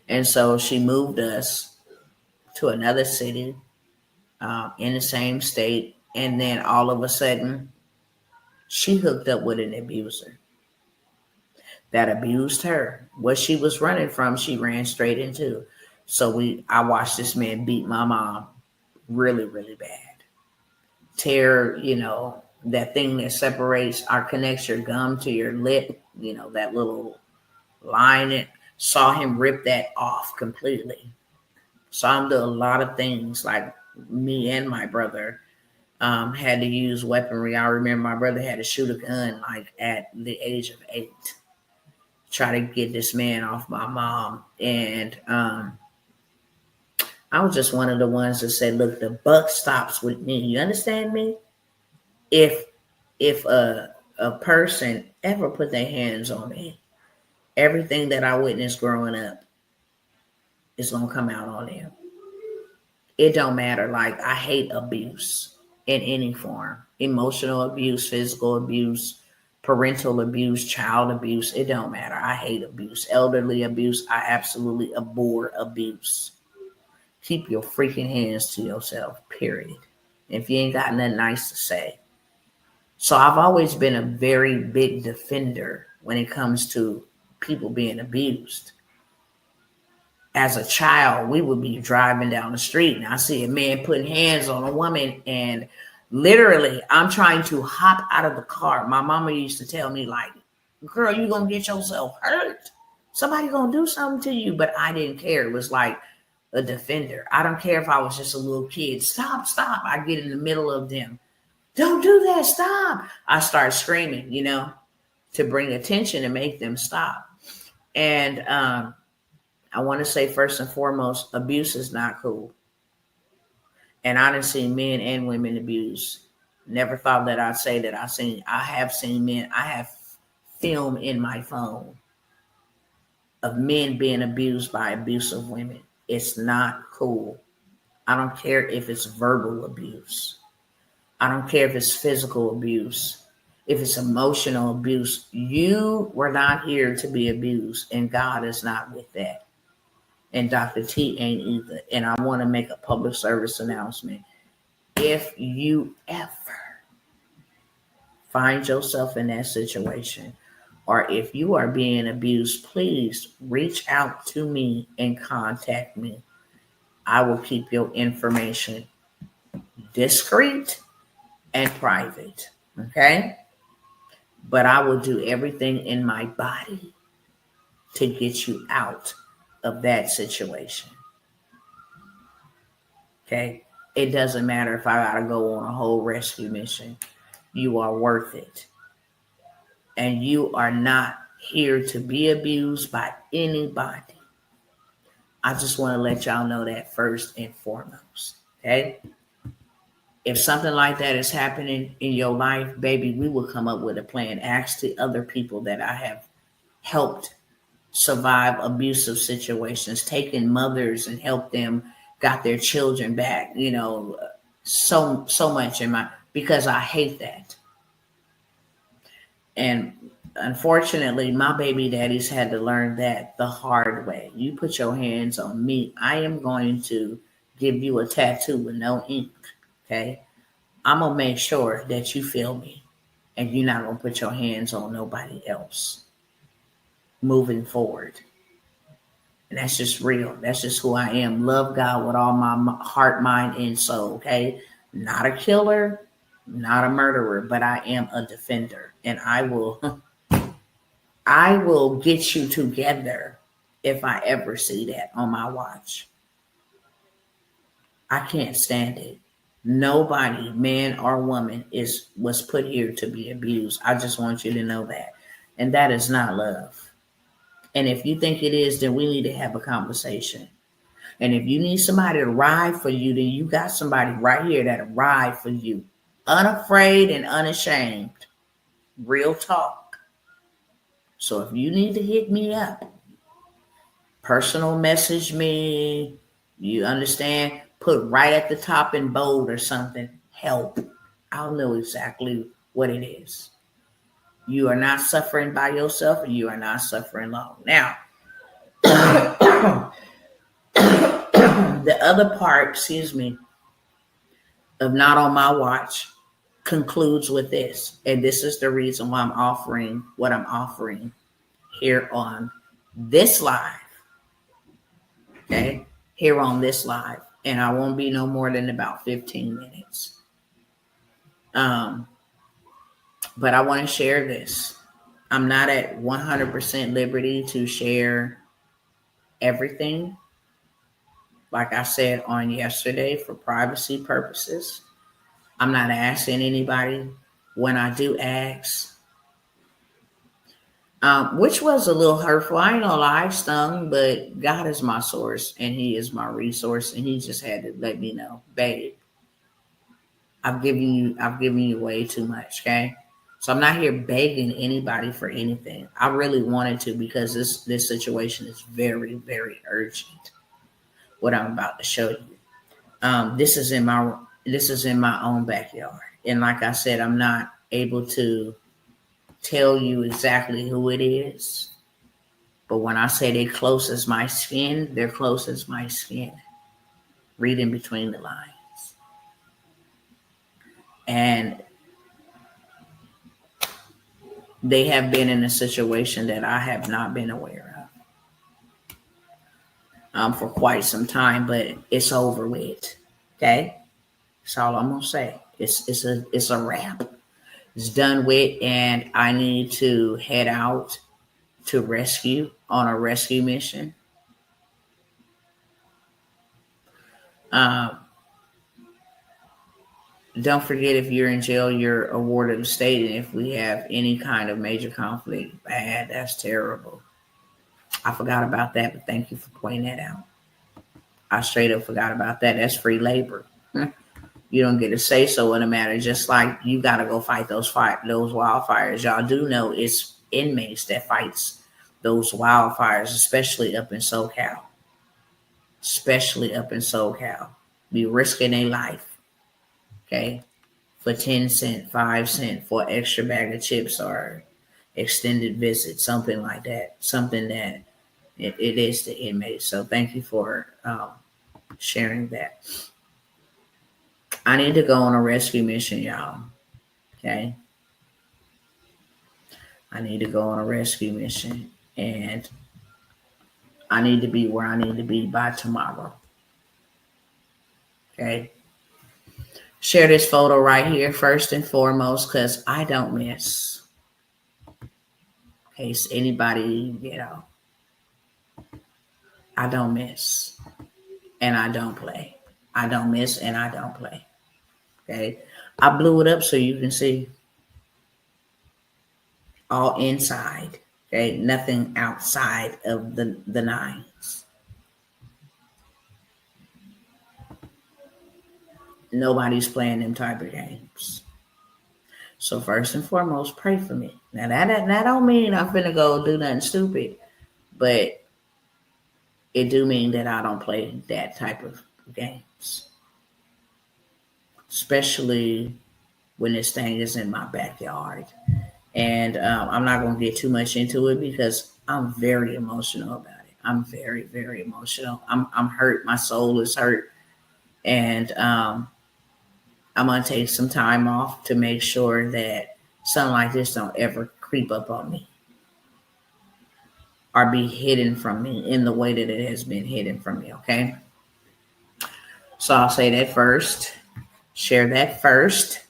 And so she moved us to another city in the same state. And then all of a sudden, she hooked up with an abuser that abused her. What she was running from, she ran straight into. So I watched this man beat my mom really, really bad. Tear, that thing that separates or connects your gum to your lip, that little line. It saw him rip that off completely. Saw him do a lot of things. Like me and my brother had to use weaponry. I remember my brother had to shoot a gun like at the age of 8. Try to get this man off my mom. And I was just one of the ones that said, look, the buck stops with me. You understand me? If a person ever put their hands on me, everything that I witnessed growing up is going to come out on them. It don't matter. Like, I hate abuse in any form. Emotional abuse, physical abuse, parental abuse, child abuse. It don't matter. I hate abuse. Elderly abuse. I absolutely abhor abuse. Keep your freaking hands to yourself, period. If you ain't got nothing nice to say. So I've always been a very big defender when it comes to people being abused. As a child, we would be driving down the street and I see a man putting hands on a woman, and literally I'm trying to hop out of the car. My mama used to tell me, like, girl, you gonna get yourself hurt. Somebody gonna do something to you. But I didn't care. It was like a defender. I don't care if I was just a little kid. Stop. I get in the middle of them. Don't do that. Stop. I start screaming, to bring attention and make them stop. And I want to say, first and foremost, abuse is not cool. And I done seen men and women abused. Never thought that I'd say that I have seen men. I have film in my phone of men being abused by abusive women. It's not cool. I don't care if it's verbal abuse. I don't care if it's physical abuse. If it's emotional abuse. You were not here to be abused, and God is not with that. And Dr. T ain't either. And I want to make a public service announcement. If you ever find yourself in that situation, or if you are being abused, please reach out to me and contact me. I will keep your information discreet and private, okay? But I will do everything in my body to get you out of that situation. Okay? It doesn't matter if I gotta go on a whole rescue mission. You are worth it. And you are not here to be abused by anybody. I just want to let y'all know that first and foremost. Okay? If something like that is happening in your life, baby, we will come up with a plan. Ask the other people that I have helped survive abusive situations, taken mothers and helped them, got their children back, so much because I hate that. And unfortunately, my baby daddies had to learn that the hard way. You put your hands on me, I am going to give you a tattoo with no ink, okay? I'm going to make sure that you feel me, and you're not going to put your hands on nobody else moving forward. And that's just real. That's just who I am. Love God with all my heart, mind, and soul, okay? Not a killer, not a murderer, but I am a defender. And I will get you together if I ever see that on my watch. I can't stand it. Nobody, man or woman, was put here to be abused. I just want you to know that. And that is not love. And if you think it is, then we need to have a conversation. And if you need somebody to ride for you, then you got somebody right here that'll ride for you. Unafraid and unashamed. Real talk. So if you need to hit me up, personal message me, you understand, put right at the top in bold or something, help. I'll know exactly what it is. You are not suffering by yourself and you are not suffering alone. Now, the other part, of not on my watch concludes with this. And this is the reason why I'm offering what I'm offering here on this live. Okay. Here on this live. And I won't be no more than about 15 minutes. But I want to share this. I'm not at 100% liberty to share everything. Like I said on yesterday, for privacy purposes, I'm not asking anybody. When I do ask, which was a little hurtful. I ain't gonna lie, stung, but God is my source and He is my resource, and He just had to let me know, babe, I've given you way too much, okay? So I'm not here begging anybody for anything. I really wanted to, because this situation is very, very urgent. What I'm about to show you. This is in my own backyard. And like I said, I'm not able to tell you exactly who it is. But when I say they're close as my skin, they're close as my skin. Reading between the lines. And they have been in a situation that I have not been aware of for quite some time, but it's over with. Okay? That's all I'm gonna say. It's a wrap. It's done with, and I need to head out to rescue on a rescue mission. Don't forget, if you're in jail, you're a ward of the state, and if we have any kind of major conflict, bad, that's terrible. I forgot about that, but thank you for pointing that out. I straight up forgot about that. That's free labor. You don't get to say so in a matter. Just like you got to go fight those wildfires. Y'all do know it's inmates that fights those wildfires, especially up in SoCal. Be risking their life, okay, for 10 cents, 5 cents for an extra bag of chips or extended visit, something like that. Something that it is the inmates. So thank you for sharing that. I need to go on a rescue mission, y'all. Okay. I need to go on a rescue mission, and I need to be where I need to be by tomorrow. Okay. Share this photo right here first and foremost, because I don't miss. In case anybody, I don't miss and I don't play. I don't miss and I don't play. Okay. I blew it up so you can see. All inside. Okay. Nothing outside of the nines. Nobody's playing them type of games. So first and foremost, pray for me. Now that don't mean I'm finna go do nothing stupid, but it do mean that I don't play that type of games, especially when this thing is in my backyard. And I'm not gonna get too much into it because I'm very emotional about it. I'm very, very emotional. I'm hurt. My soul is hurt, and I'm gonna take some time off to make sure that something like this don't ever creep up on me or be hidden from me in the way that it has been hidden from me. Okay. So I'll say that first. Share that first.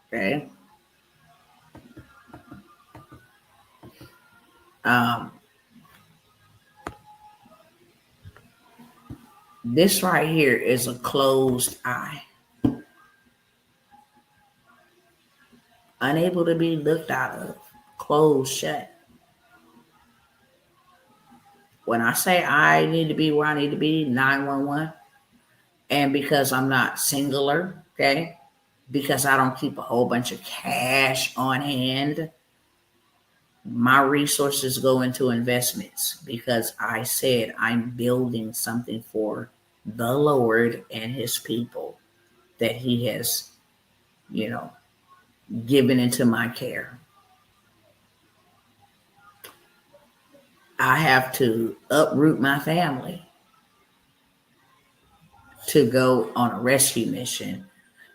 Okay. This right here is a closed eye. Unable to be looked out of. Closed shut. When I say I need to be where I need to be, 911, and because I'm not singular, okay, because I don't keep a whole bunch of cash on hand, My resources go into investments because I said I'm building something for the Lord and his people that he has, you know, given into my care. I have to uproot my family to go on a rescue mission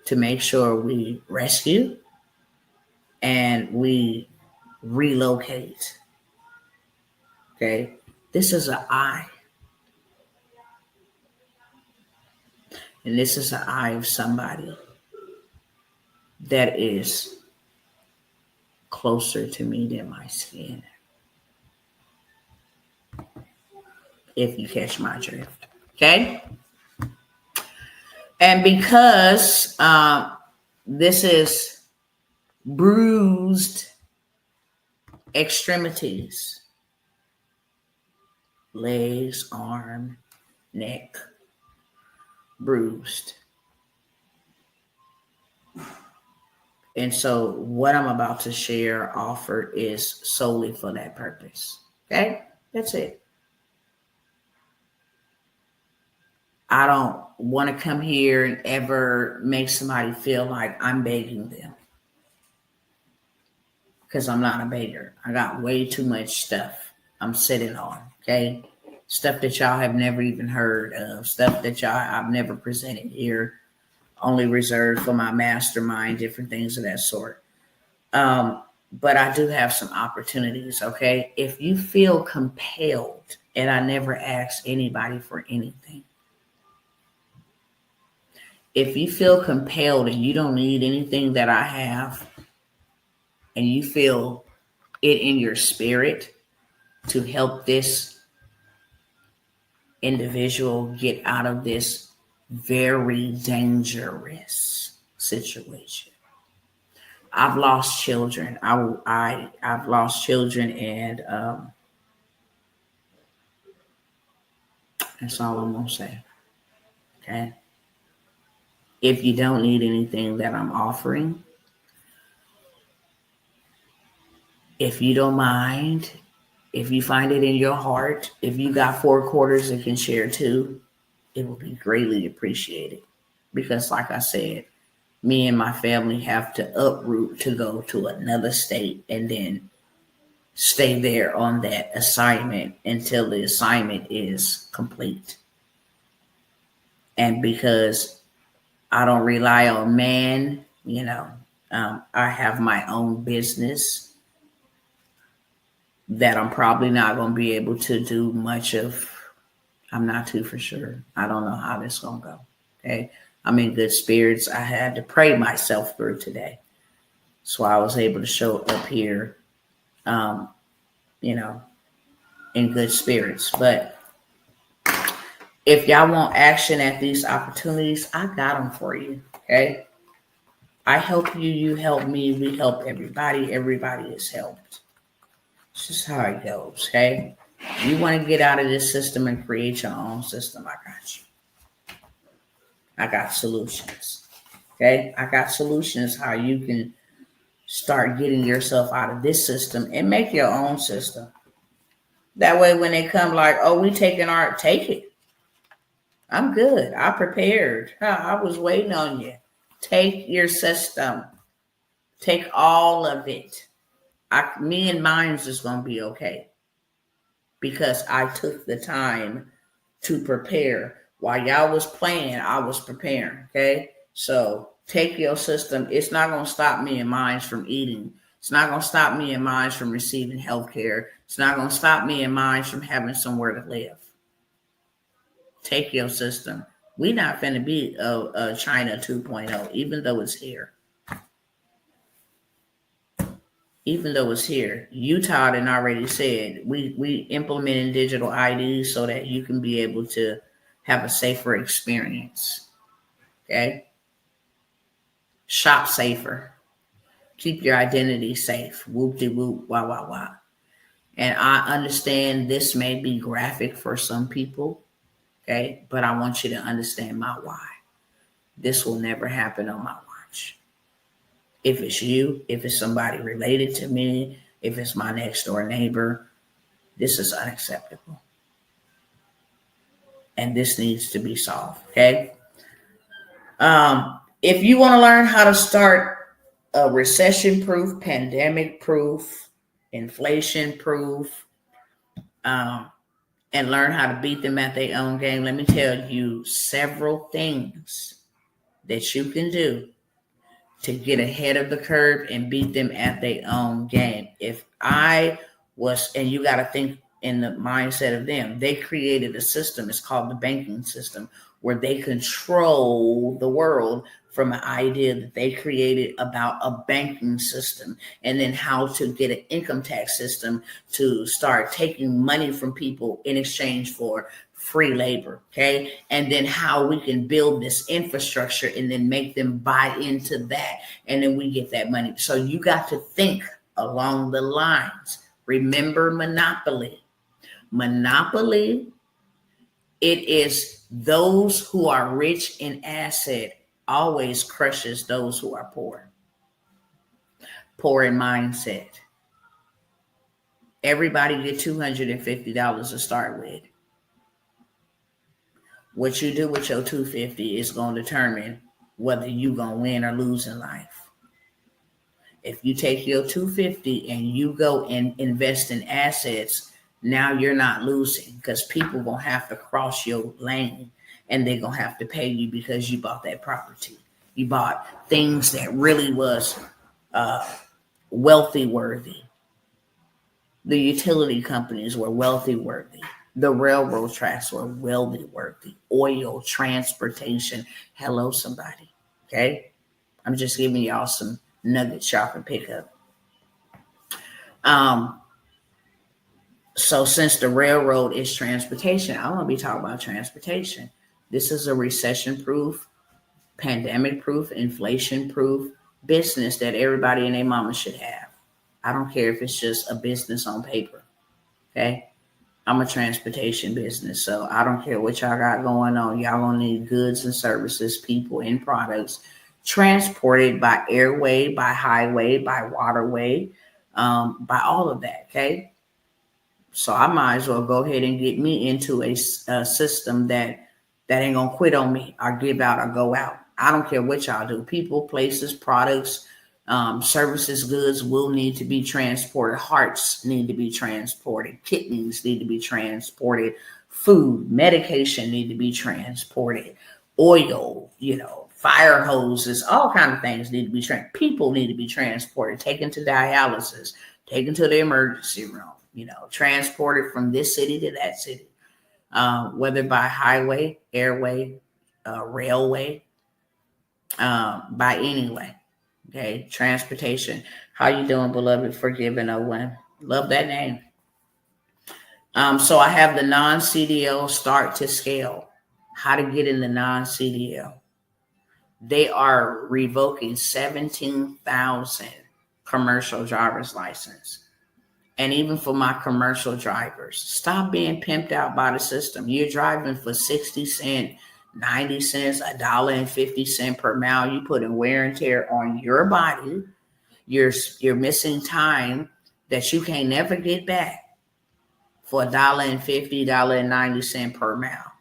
to make sure we rescue and we relocate. Okay. This is an I, and this is an I of somebody that is closer to me than my skin, if you catch my drift. Okay. And because this is bruised extremities, legs, arm, neck, bruised. And so what I'm about to share, offer, is solely for that purpose. Okay? That's it. I don't want to come here and ever make somebody feel like I'm begging them. Because I'm not a beggar. I got way too much stuff I'm sitting on. Okay? Stuff that y'all have never even heard of. Stuff that I've never presented here. Only reserved for my mastermind, different things of that sort. But I do have some opportunities, okay? If you feel compelled, and I never ask anybody for anything. If you feel compelled and you don't need anything that I have, and you feel it in your spirit to help this individual get out of this very dangerous situation. I've lost children. I've lost children, and that's all I'm gonna say. Okay. If you don't need anything that I'm offering, if you don't mind, if you find it in your heart, if you got 4 quarters and can share 2, it will be greatly appreciated. Because, like I said, me and my family have to uproot to go to another state and then stay there on that assignment until the assignment is complete. And because I don't rely on man, I have my own business that I'm probably not going to be able to do much of. I'm not too for sure. I don't know how this is going to go. Okay. I'm in good spirits. I had to pray myself through today. So I was able to show up here, in good spirits. But if y'all want action at these opportunities, I got them for you. Okay. I help you. You help me. We help everybody. Everybody is helped. It's just how it goes. Okay. You want to get out of this system and create your own system. I got you. I got solutions. Okay. I got solutions how you can start getting yourself out of this system and make your own system. That way, when they come like, oh, we taking take it. I'm good. I prepared. I was waiting on you. Take your system. Take all of it. Me and mine's is going to be okay. Because I took the time to prepare. While y'all was playing, I was preparing. Okay? So take your system. It's not going to stop me and mine's from eating. It's not going to stop me and mine's from receiving health care. It's not going to stop me and mine's from having somewhere to live. Take your system. We not finna be a China 2.0, even though it's here. Even though it's here. Utah had already said we implementing digital IDs so that you can be able to have a safer experience. Okay? Shop safer. Keep your identity safe. Whoop-de-whoop, wah, wah, wah. And I understand this may be graphic for some people. Okay, but I want you to understand my why. This will never happen on my watch. If it's you, if it's somebody related to me, if it's my next door neighbor. This is unacceptable. And this needs to be solved, okay? If you want to learn how to start a recession-proof, pandemic-proof, inflation-proof, and learn how to beat them at their own game, let me tell you several things that you can do to get ahead of the curve and beat them at their own game. If I was, and you got to think in the mindset of them, they created a system, it's called the banking system, where they control the world from an idea that they created about a banking system, and then how to get an income tax system to start taking money from people in exchange for free labor, okay? And then how we can build this infrastructure and then make them buy into that, and then we get that money. So you got to think along the lines. Remember monopoly. Monopoly, it is those who are rich in asset always crushes those who are poor. Poor in mindset. Everybody get $250 to start with. What you do with your $250 is going to determine whether you're going to win or lose in life. If you take your $250 and you go and invest in assets, now you're not losing, because people going to have to cross your lane and they're going to have to pay you because you bought that property. You bought things that really was wealthy worthy. The utility companies were wealthy worthy. The railroad tracks were wealthy worthy. Oil, transportation. Hello, somebody. Okay? I'm just giving y'all some nuggets y'all can pick up. So since the railroad is transportation, I want to be talking about transportation. This is a recession-proof, pandemic-proof, inflation-proof business that everybody and their mama should have. I don't care if it's just a business on paper, okay? I'm a transportation business, so I don't care what y'all got going on. Y'all gonna need goods and services, people and products transported by airway, by highway, by waterway, by all of that, okay? So I might as well go ahead and get me into a system that ain't gonna quit on me or give out or go out. I don't care what y'all do. People, places, products, services, goods will need to be transported. Hearts need to be transported. Kidneys need to be transported. Food, medication need to be transported. Oil, fire hoses, all kinds of things need to be transported. People need to be transported, taken to dialysis, taken to the emergency room, transported from this city to that city, whether by highway, airway, railway, by any way. Okay, transportation. How you doing, beloved? Forgiven, oh one. Love that name. So I have the non-CDL start to scale. How to get in the non-CDL. They are revoking 17,000 commercial driver's license. And even for my commercial drivers, stop being pimped out by the system. You're driving for 60 cents, 90 cents, $1.50 per mile. You put in wear and tear on your body. You're missing time that you can't never get back for $1.50, $1.90 per mile.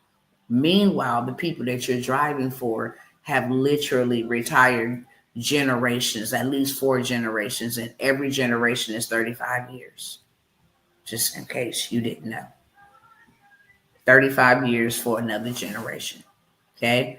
Meanwhile, the people that you're driving for have literally retired generations, at least 4 generations, and every generation is 35 years. Just in case you didn't know. 35 years for another generation. Okay.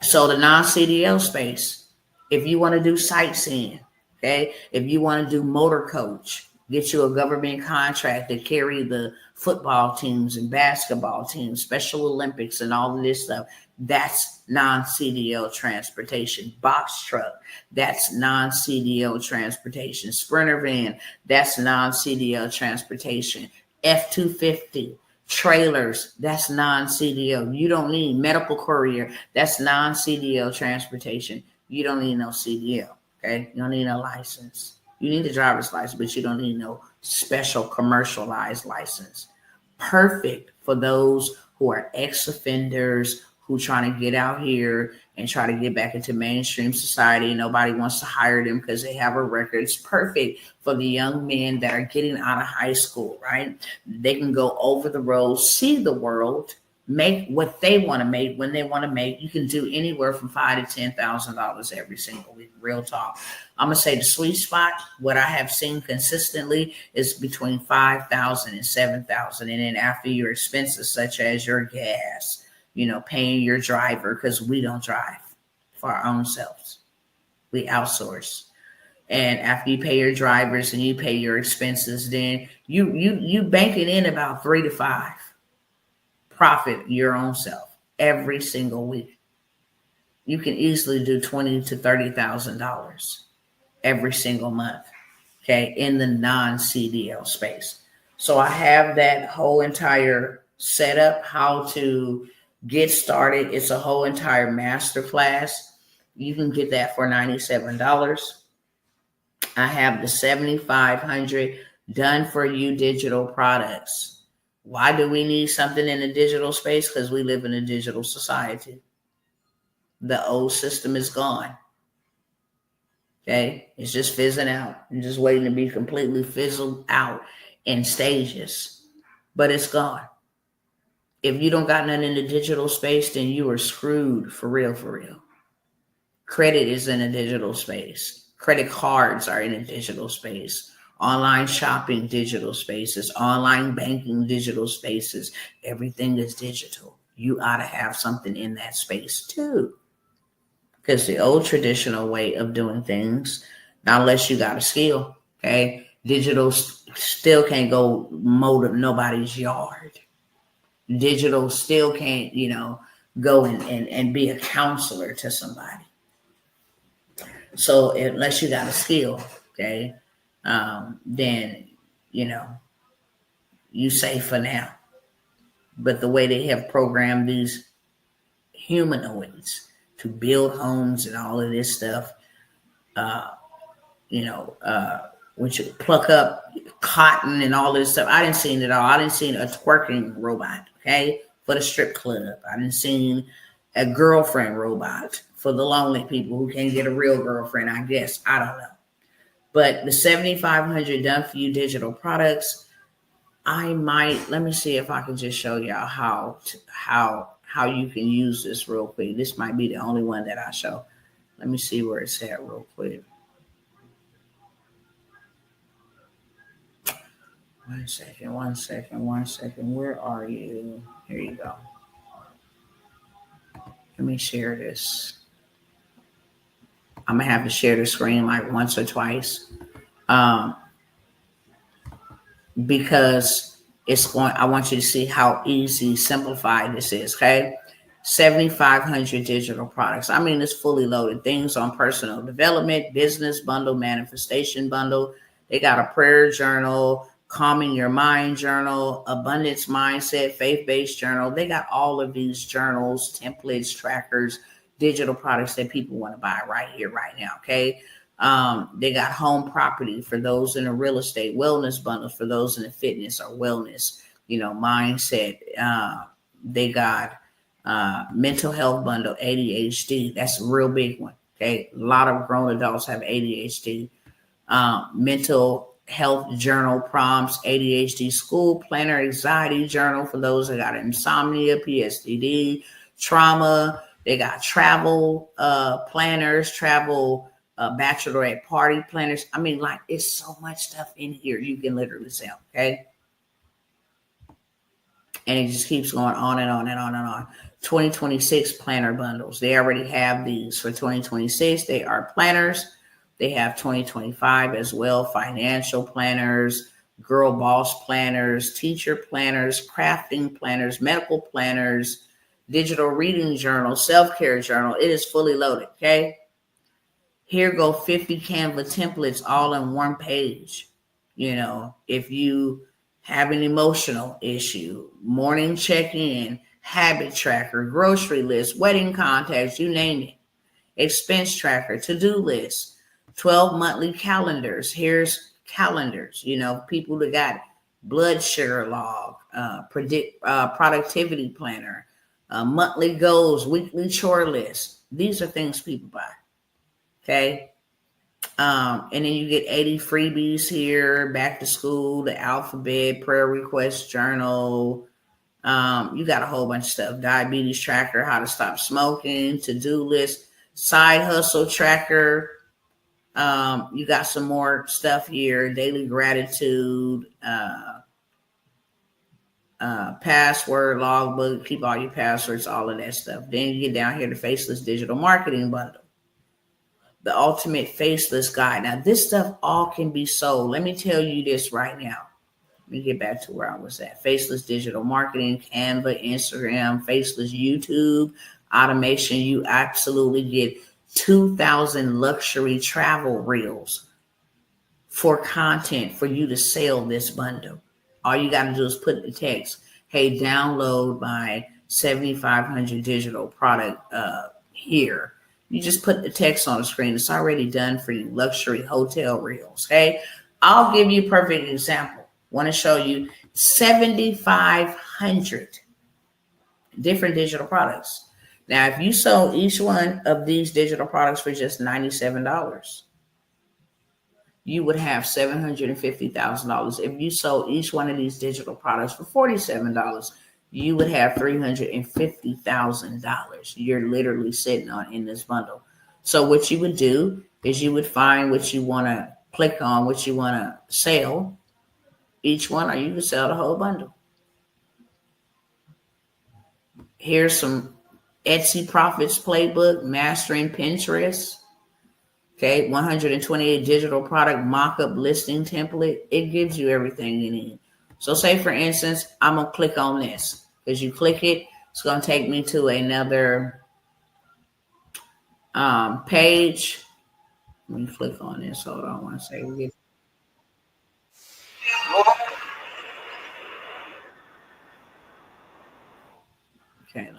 So the non-CDL space, if you want to do sightseeing, okay, if you want to do motor coach, get you a government contract to carry the football teams and basketball teams, Special Olympics and all of this stuff, that's non-CDL transportation. Box truck, that's non-CDL transportation. Sprinter van, that's non-CDL transportation. F-250, trailers, that's non-CDL. You don't need medical courier, that's non-CDL transportation. You don't need no CDL, okay? You don't need no license. You need a driver's license, but you don't need no special commercialized license. Perfect for those who are ex-offenders, who trying to get out here and try to get back into mainstream society. Nobody wants to hire them because they have a record. It's perfect for the young men that are getting out of high school, right? They can go over the road, see the world, make what they want to make when they want to make. You can do anywhere from $5,000 to $10,000 every single week. Real talk. I'm gonna say the sweet spot, what I have seen consistently, is between 5,000 and 7,000, and then after your expenses such as your gas, paying your driver, because we don't drive for our own selves. We outsource. And after you pay your drivers and you pay your expenses, then you banking in about 3 to 5 profit your own self every single week. You can easily do $20,000 to $30,000 every single month, okay, in the non-CDL space. So I have that whole entire setup, how to get started. It's a whole entire master class. You can get that for $97. I have the 7,500 done for you digital products. Why do we need something in the digital space? Because we live in a digital society. The old system is gone. Okay, it's just fizzing out and just waiting to be completely fizzled out in stages, but it's gone. If you don't got nothing in the digital space, then you are screwed for real, for real. Credit is in a digital space. Credit cards are in a digital space. Online shopping, digital spaces. Online banking, digital spaces. Everything is digital. You ought to have something in that space too. Because the old traditional way of doing things, not unless you got a skill, okay? Digital still can't go mow nobody's yard. Digital still can't, go and be a counselor to somebody. So unless you got a skill, okay, then, you safe for now. But the way they have programmed these humanoids to build homes and all of this stuff, which you pluck up cotton and all this stuff. I didn't see it all. I didn't see a twerking robot, okay, for the strip club. I didn't see a girlfriend robot for the lonely people who can't get a real girlfriend, I guess. I don't know. But the 7,500 done for you digital products, let me see if I can just show y'all how you can use this real quick. This might be the only one that I show. Let me see where it's at real quick. One second. Where are you? Here you go. Let me share this. I'm going to have to share the screen like once or twice. Because I want you to see how easy, simplified this is, okay? 7,500 digital products. I mean, it's fully loaded. Things on personal development, business bundle, manifestation bundle. They got a prayer journal, calming your mind journal, abundance mindset, faith-based journal. They got all of these journals, templates, trackers, digital products that people want to buy right here, right now, okay? They got home property for those in a real estate, wellness bundle for those in the fitness or wellness, mindset. They got mental health bundle, ADHD. That's a real big one. Okay. A lot of grown adults have ADHD. Mental health journal prompts, ADHD school planner, anxiety journal for those that got insomnia, PSTD, trauma. They got travel planners, travel bachelorette party planners. I mean, like, it's so much stuff in here you can literally sell, okay? And it just keeps going on and on and on and on. 2026 planner bundles. They already have these for 2026. They are planners. They have 2025 as well. Financial planners, girl boss planners, teacher planners, crafting planners, medical planners, digital reading journal, self-care journal. It is fully loaded, okay? Here go 50 Canva templates all in one page. If you have an emotional issue, morning check-in, habit tracker, grocery list, wedding contacts, you name it, expense tracker, to-do list, 12 monthly calendars. Here's calendars, people that got blood sugar log, productivity planner, monthly goals, weekly chore lists. These are things people buy. Okay. And then you get 80 freebies here, back to school, the alphabet, prayer request journal. You got a whole bunch of stuff. Diabetes tracker, how to stop smoking, to-do list, side hustle tracker. You got some more stuff here. Daily gratitude, password logbook, keep all your passwords, all of that stuff. Then you get down here to Faceless Digital Marketing Bundle, the ultimate faceless guide. Now, this stuff all can be sold. Let me tell you this right now. Let me get back to where I was at. Faceless Digital Marketing, Canva, Instagram, Faceless YouTube, automation. You absolutely get 2,000 luxury travel reels for content for you to sell this bundle. All you got to do is put the text, hey, download my 7,500 digital product here. You just put the text on the screen. It's already done for you. Luxury hotel reels. Okay. I'll give you a perfect example. Want to show you 7,500 different digital products. Now, if you sold each one of these digital products for just $97, you would have $750,000. If you sold each one of these digital products for $47, you would have $350,000. You're literally sitting on in this bundle. So what you would do is you would find what you want to click on, what you want to sell, each one, or you can sell the whole bundle. Here's some Etsy Profits Playbook, Mastering Pinterest. Okay, 128 digital product mock-up listing template. It gives you everything you need. So say, for instance, I'm going to click on this. As you click it, it's going to take me to another page. Let me click on this. Hold on one second. Okay,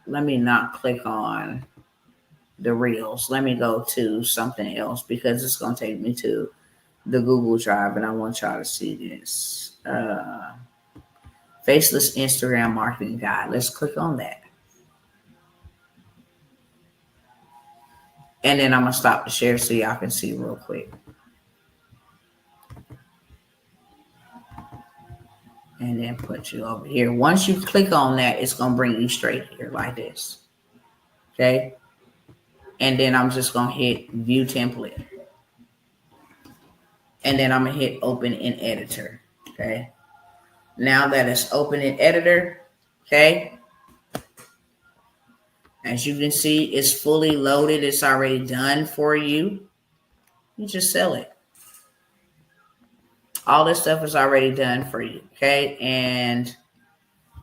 let me not click on the reels. Let me go to something else because it's going to take me to the Google Drive, and I want y'all to see this. Faceless Instagram Marketing Guide. Let's click on that. And then I'm going to stop the share so y'all can see real quick. And then put you over here. Once you click on that, it's going to bring you straight here like this. Okay. And then I'm just going to hit View Template. And then I'm going to hit Open in Editor. Okay. Now that it's open in Editor, okay, as you can see, it's fully loaded. It's already done for you. You just sell it. All this stuff is already done for you, okay? And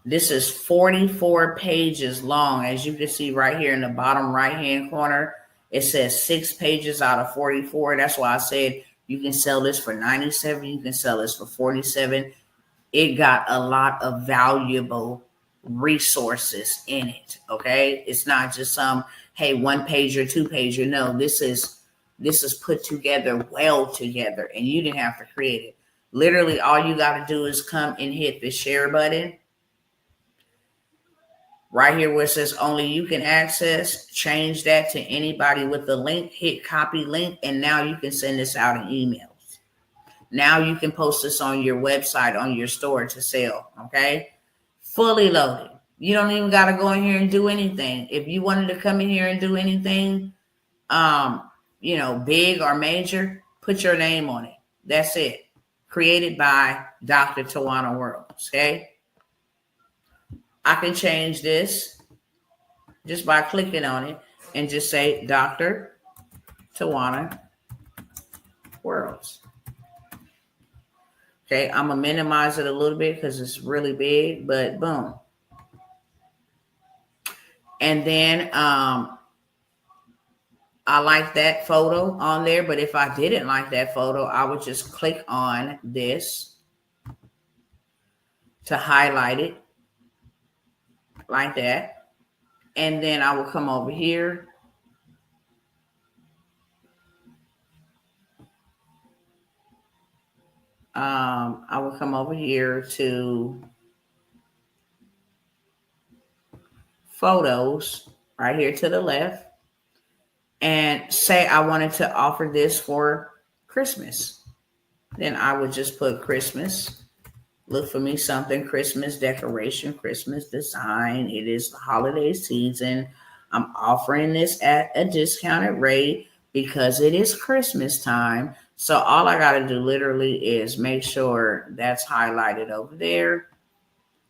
this is 44 pages long. As you can see right here in the bottom right-hand corner, it says 6 pages out of 44. That's why I said you can sell this for $97. You can sell this for $47. It got a lot of valuable resources in it, okay? It's not just some, hey, 1 page or 2 pager. No, this is put together well together, and you didn't have to create it. Literally, all you got to do is come and hit the share button right here where it says only you can access. Change that to anybody with the link. Hit copy link, and now you can send this out in emails. Now you can post this on your website, on your store to sell, okay? Fully loaded. You don't even got to go in here and do anything. If you wanted to come in here and do anything, big or major, put your name on it. That's it. Created by Dr. Tawana Worlds, okay? I can change this just by clicking on it and just say Dr. Tawana Worlds. Okay, I'm going to minimize it a little bit because it's really big, but boom. And then I like that photo on there, but if I didn't like that photo, I would just click on this to highlight it like that. And then I will come over here. I will come over here to photos right here to the left and say I wanted to offer this for Christmas. Then I would just put Christmas. Look for me something Christmas decoration, Christmas design. It is the holiday season. I'm offering this at a discounted rate because it is Christmas time. So all I got to do literally is make sure that's highlighted over there.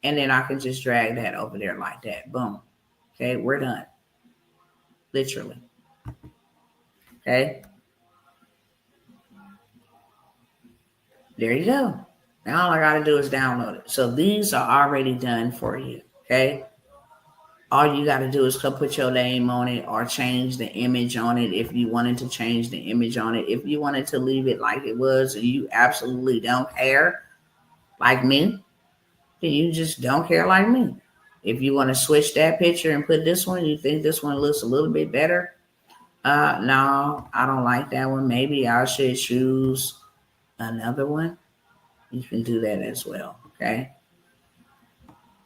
And then I can just drag that over there like that. Boom. Okay, we're done. Literally. Okay. There you go. Now all I got to do is download it. So these are already done for you. Okay. All you got to do is come put your name on it or change the image on it if you wanted to change the image on it. If you wanted to leave it like it was and you absolutely don't care, like me, then you just don't care like me. If you want to switch that picture and put this one, you think this one looks a little bit better. No, I don't like that one. Maybe I should choose another one. You can do that as well. Okay.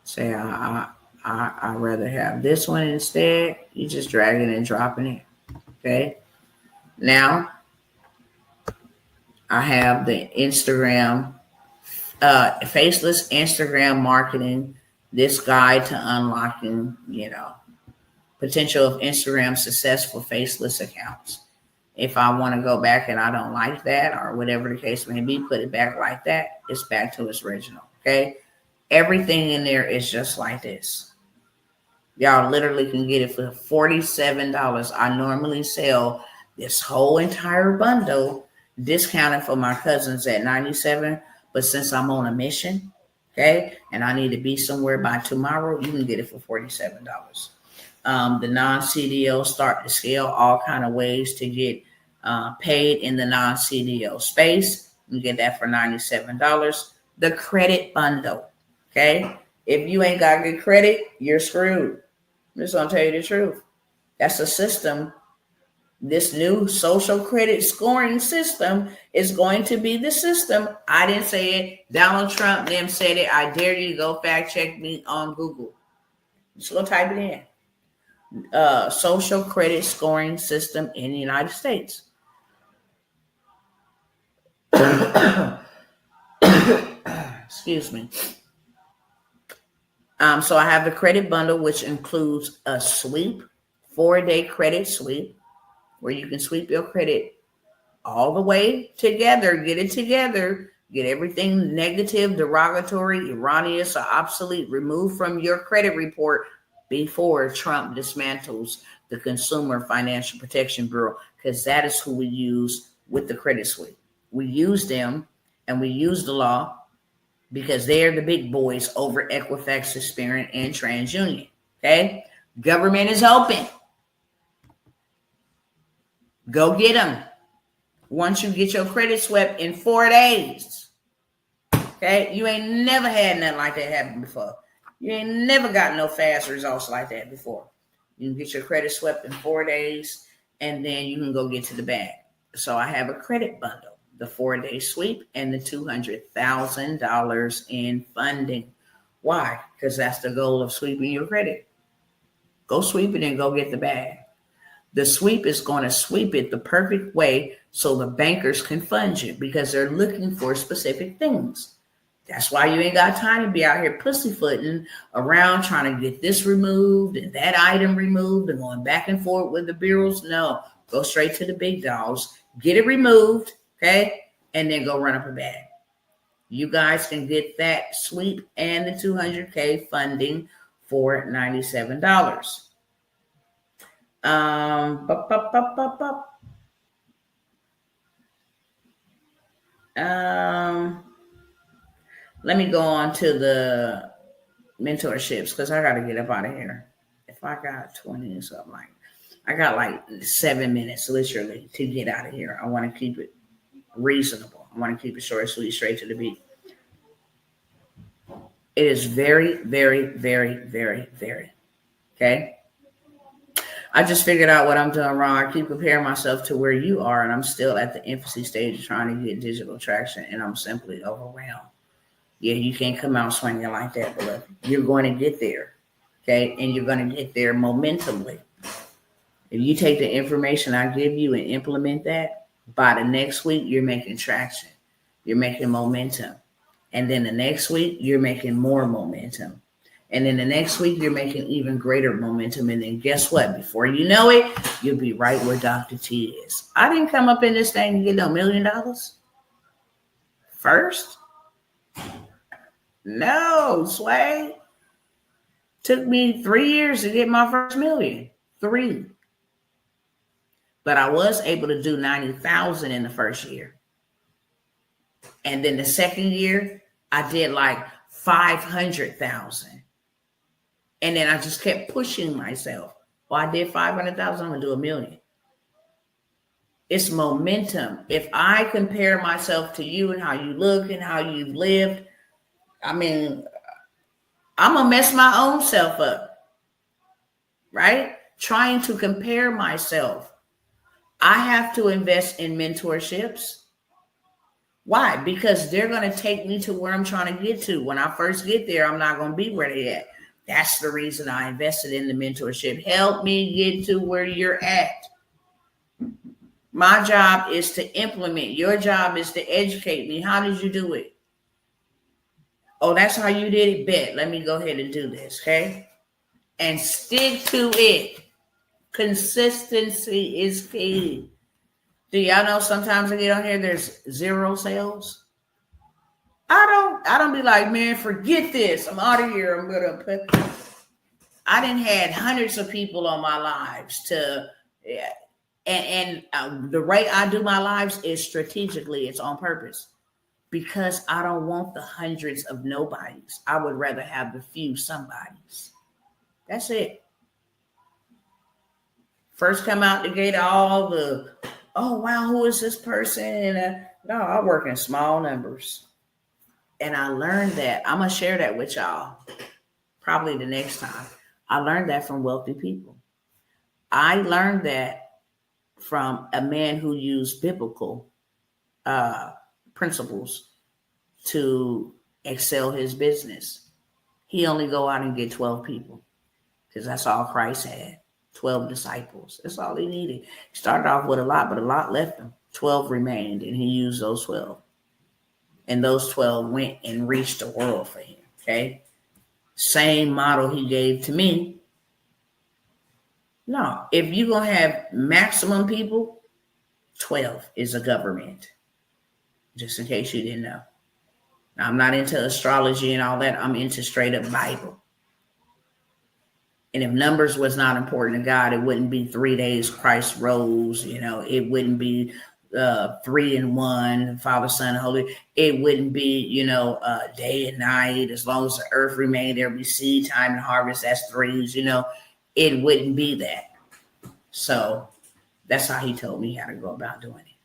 Say I'd rather have this one instead. You just dragging and dropping it. Okay. Now I have the Instagram, faceless Instagram marketing, this guide to unlocking, potential of Instagram successful faceless accounts. If I want to go back and I don't like that or whatever the case may be, put it back like that. It's back to its original. Okay. Everything in there is just like this. Y'all literally can get it for $47. I normally sell this whole entire bundle discounted for my cousins at $97. But since I'm on a mission, okay, and I need to be somewhere by tomorrow, you can get it for $47. The non-CDL start to scale, all kind of ways to get paid in the non-CDL space. You can get that for $97. The credit bundle, okay? If you ain't got good credit, you're screwed. I'm just gonna tell you the truth. That's a system. This new social credit scoring system is going to be the system. I didn't say it. Donald Trump them said it. I dare you to go fact check me on Google. Just go type it in. Social credit scoring system in the United States. Excuse me. So I have the credit bundle, which includes a sweep, 4-day credit sweep, where you can sweep your credit all the way together, get it together, get everything negative, derogatory, erroneous, or obsolete removed from your credit report before Trump dismantles the Consumer Financial Protection Bureau, because that is who we use with the credit sweep. We use them and we use the law because they're the big boys over Equifax, Experian, and TransUnion. Okay? Government is open. Go get them. Once you get your credit swept in 4 days. Okay? You ain't never had nothing like that happen before. You ain't never got no fast results like that before. You can get your credit swept in 4 days, and then you can go get to the bag. So I have a credit bundle. The 4-day sweep and the $200,000 in funding. Why? Because that's the goal of sweeping your credit. Go sweep it and go get the bag. The sweep is going to sweep it the perfect way so the bankers can fund you because they're looking for specific things. That's why you ain't got time to be out here pussyfooting around trying to get this removed and that item removed and going back and forth with the bureaus. No, go straight to the big dogs. Get it removed. Okay, and then go run up a bag. You guys can get that sweep and the $200K funding for $97. Let me go on to the mentorships because I got to get up out of here. If I got 20 or something I got like 7 minutes literally to get out of here. I want to keep it reasonable. I want to keep it short, sweet, straight to the beat. It is very, very, very, very, very. Okay. I just figured out what I'm doing wrong. I keep comparing myself to where you are, and I'm still at the infancy stage of trying to get digital traction, and I'm simply overwhelmed. Yeah, you can't come out swinging like that, but you're going to get there. Okay. And you're going to get there momentumly. If you take the information I give you and implement that, by the next week, you're making traction. You're making momentum. And then the next week, you're making more momentum. And then the next week, you're making even greater momentum. And then guess what? Before you know it, you'll be right where Dr. T is. I didn't come up in this thing and get no $1 million first. No, Sway. Took me 3 years to get my first million. 3. But I was able to do 90,000 in the first year. And then the second year, I did like 500,000. And then I just kept pushing myself. Well, I did 500,000, I'm going to do $1 million. It's momentum. If I compare myself to you and how you look and how you've lived, I mean, I'm going to mess my own self up, right? Trying to compare myself. I have to invest in mentorships. Why? Because they're going to take me to where I'm trying to get to. When I first get there, I'm not going to be where they're at. That's the reason I invested in the mentorship. Help me get to where you're at. My job is to implement. Your job is to educate me. How did you do it? Oh, that's how you did it? Bet. Let me go ahead and do this, okay? And stick to it. Consistency is key. Do y'all know sometimes I get on here, there's 0 sales? I don't be like, man, forget this. I'm out of here. I'm gonna put. I done had hundreds of people on my lives to, and the way I do my lives is strategically. It's on purpose, because I don't want the hundreds of nobodies. I would rather have the few somebodies. That's it. First come out the gate, all the, oh wow, who is this person? No, I work in small numbers. And I learned that. I'm going to share that with y'all probably the next time. I learned that from wealthy people. I learned that from a man who used biblical principles to excel his business. He only go out and get 12 people, because that's all Christ had. 12 disciples. That's all he needed. He started off with a lot, but a lot left him. 12 remained, and he used those 12. And those 12 went and reached the world for him, okay? Same model he gave to me. No, if you're going to have maximum people, 12 is a government, just in case you didn't know. Now, I'm not into astrology and all that. I'm into straight up Bible. And if numbers was not important to God, it wouldn't be 3 days Christ rose. It wouldn't be 3 and 1, Father, Son, Holy. It wouldn't be, day and night. As long as the earth remained, there'll be seed time and harvest. That's 3s. It wouldn't be that. So that's how he told me how to go about doing it.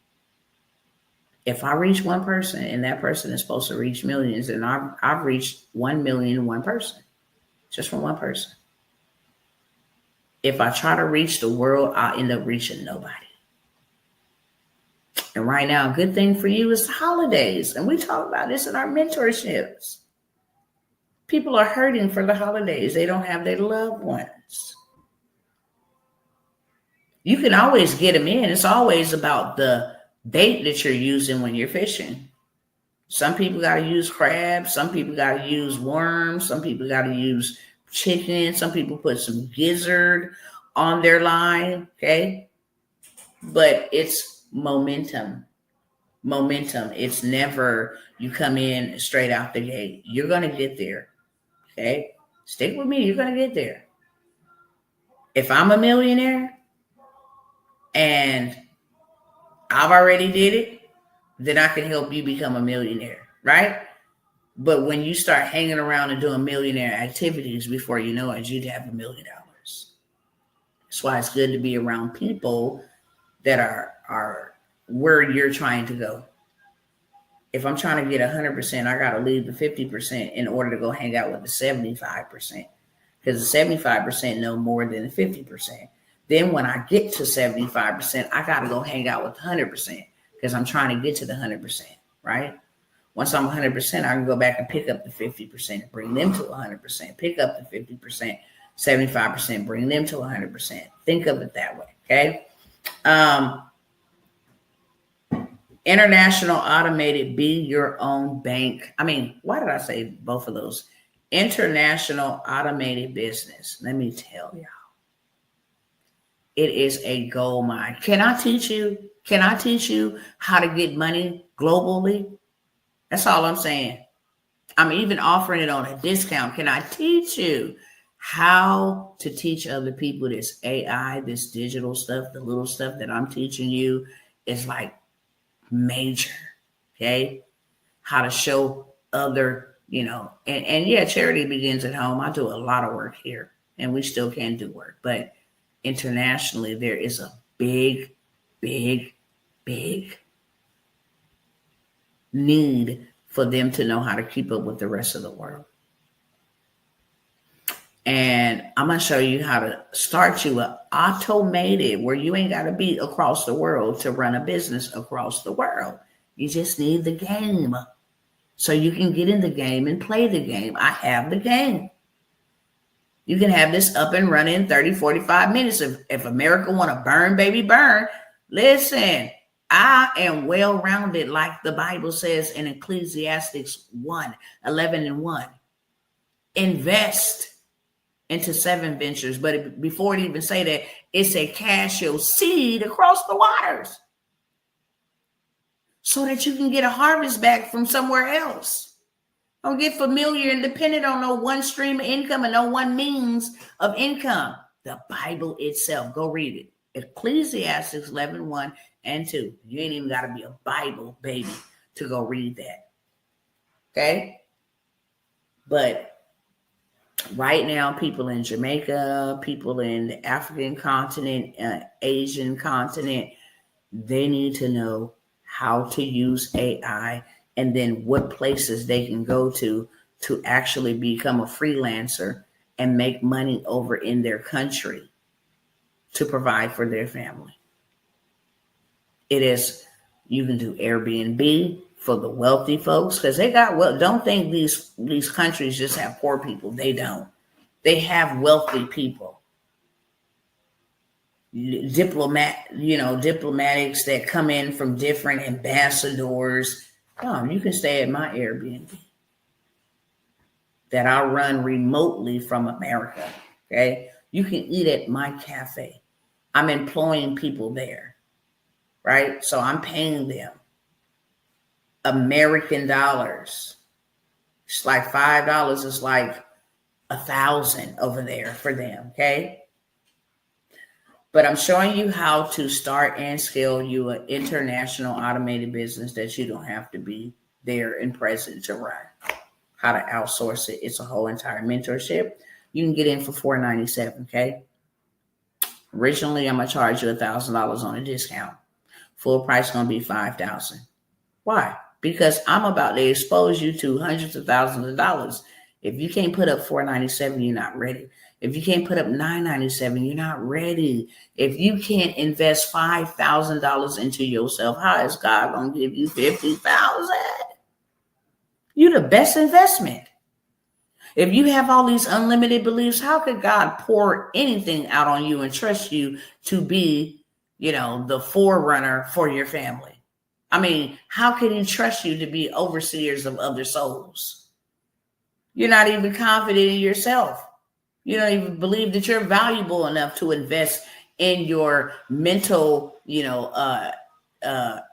If I reach one person and that person is supposed to reach millions, and I've reached 1 million in one person, just from one person. If I try to reach the world, I'll end up reaching nobody. And right now, a good thing for you is the holidays. And we talk about this in our mentorships. People are hurting for the holidays. They don't have their loved ones. You can always get them in. It's always about the bait that you're using when you're fishing. Some people got to use crabs. Some people got to use worms. Some people got to use chicken. Some people put some gizzard on their line, okay? But it's momentum. It's never you come in straight out the gate. You're going to get there, okay? Stick with me. You're going to get there. If I'm a millionaire and I've already did it, then I can help you become a millionaire, right? But when you start hanging around and doing millionaire activities, before you know it, you'd have $1 million. That's why it's good to be around people that are where you're trying to go. If I'm trying to get 100%, I got to leave the 50% in order to go hang out with the 75%, because the 75% know more than the 50%. Then when I get to 75%, I got to go hang out with 100%, because I'm trying to get to the 100%, right? Once I'm 100%, I can go back and pick up the 50% and bring them to 100%, pick up the 50%, 75%, bring them to 100%. Think of it that way, okay? International automated, be your own bank. Why did I say both of those? International automated business. Let me tell y'all, it is a gold mine. Can I teach you? Can I teach you how to get money globally? That's all I'm saying. I'm even offering it on a discount. Can I teach you how to teach other people this AI, this digital stuff, the little stuff that I'm teaching you is like major, okay? How to show other, and yeah, charity begins at home. I do a lot of work here, and we still can do work, but internationally, there is a big, big, big need for them to know how to keep up with the rest of the world. And I'm going to show you how to start you an automated where you ain't got to be across the world to run a business across the world. You just need the game so you can get in the game and play the game. I have the game. You can have this up and running in 30, 45 minutes. If America want to burn, baby, burn. Listen, I am well-rounded like the Bible says in Ecclesiastes 1:11-1. Invest into 7 ventures. But before it even say that, it's a cash your seed across the waters so that you can get a harvest back from somewhere else. Don't get familiar and dependent on no one stream of income and no one means of income. The Bible itself, go read it. Ecclesiastes 11:1-2. You ain't even got to be a Bible baby to go read that. Okay? But right now, people in Jamaica, people in the African continent, Asian continent, they need to know how to use AI and then what places they can go to actually become a freelancer and make money over in their country to provide for their family. It is, you can do Airbnb for the wealthy folks because they got don't think these countries just have poor people. They don't. They have wealthy people. Diplomatics that come in from different ambassadors. You can stay at my Airbnb that I run remotely from America. Okay. You can eat at my cafe. I'm employing people there. Right. So I'm paying them American dollars. It's like $5 is like 1,000 over there for them. Okay. But I'm showing you how to start and scale you an international automated business that you don't have to be there and present to run. How to outsource it. It's a whole entire mentorship. You can get in for $497, okay? Originally, I'm going to charge you $1,000 on a discount. Full price going to be $5,000. Why? Because I'm about to expose you to hundreds of thousands of dollars. If you can't put up $497, you're not ready. If you can't put up $997, you're not ready. If you can't invest $5,000 into yourself, how is God going to give you $50,000? You're the best investment. If you have all these unlimited beliefs, how could God pour anything out on you and trust you to be, the forerunner for your family? How can he trust you to be overseers of other souls? You're not even confident in yourself. You don't even believe that you're valuable enough to invest in your mental,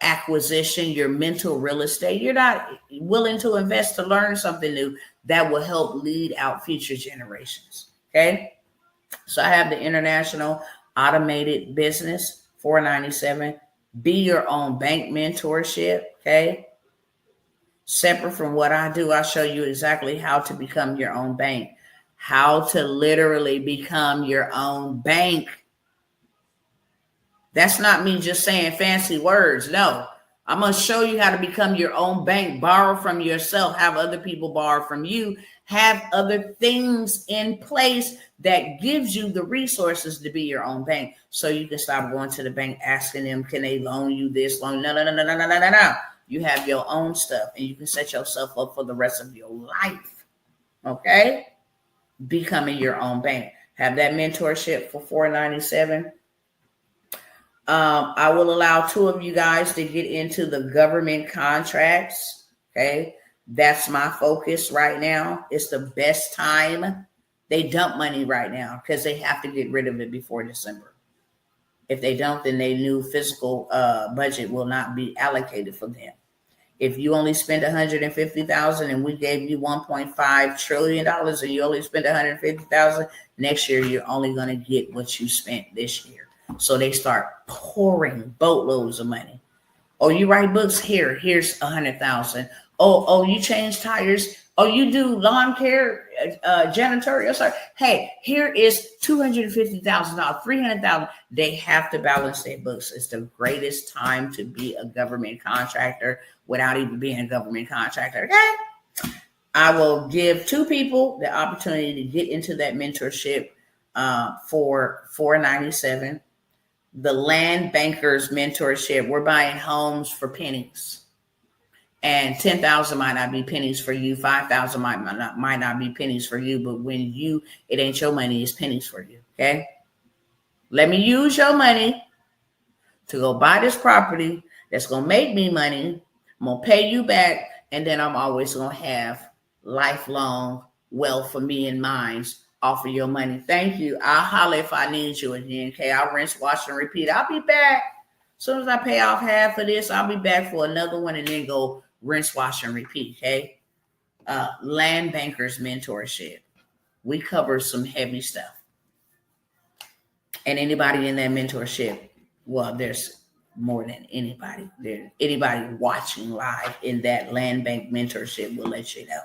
acquisition, your mental real estate. You're not willing to invest to learn something new that will help lead out future generations. Okay. So I have the international automated business, $497. Be your own bank mentorship. Okay. Separate from what I do, I'll show you exactly how to become your own bank. How to literally become your own bank. That's not me just saying fancy words. No, I'm going to show you how to become your own bank. Borrow from yourself. Have other people borrow from you. Have other things in place that gives you the resources to be your own bank. So you can stop going to the bank asking them, can they loan you this loan? No. You have your own stuff and you can set yourself up for the rest of your life. Okay? Becoming your own bank. Have that mentorship for $4.97. I will allow 2 of you guys to get into the government contracts. Okay. That's my focus right now. It's the best time. They dump money right now because they have to get rid of it before December. If they don't, then their new fiscal budget will not be allocated for them. If you only spend $150,000 and we gave you $1.5 trillion and you only spent $150,000, next year you're only going to get what you spent this year. So they start pouring boatloads of money. Oh, you write books? Here's $100,000. Oh, you change tires. Oh, you do lawn care, janitorial. Sorry. Hey, here is $250,000, $300,000. They have to balance their books. It's the greatest time to be a government contractor without even being a government contractor. Okay. I will give 2 people the opportunity to get into that mentorship for $4.97. The land bankers mentorship. We're buying homes for pennies. And 10,000 might not be pennies for you. 5,000 might not be pennies for you. But when it ain't your money, it's pennies for you. Okay. Let me use your money to go buy this property that's going to make me money. I'm going to pay you back. And then I'm always going to have lifelong wealth for me and mine off of your money. Thank you. I'll holler if I need you again. Okay. I'll rinse, wash, and repeat. I'll be back. As soon as I pay off half of this, I'll be back for another one and then go rinse, wash, and repeat. Okay. Land bankers mentorship. We cover some heavy stuff. And anybody in that mentorship, well, there's more than anybody. Anybody watching live in that land bank mentorship will let you know.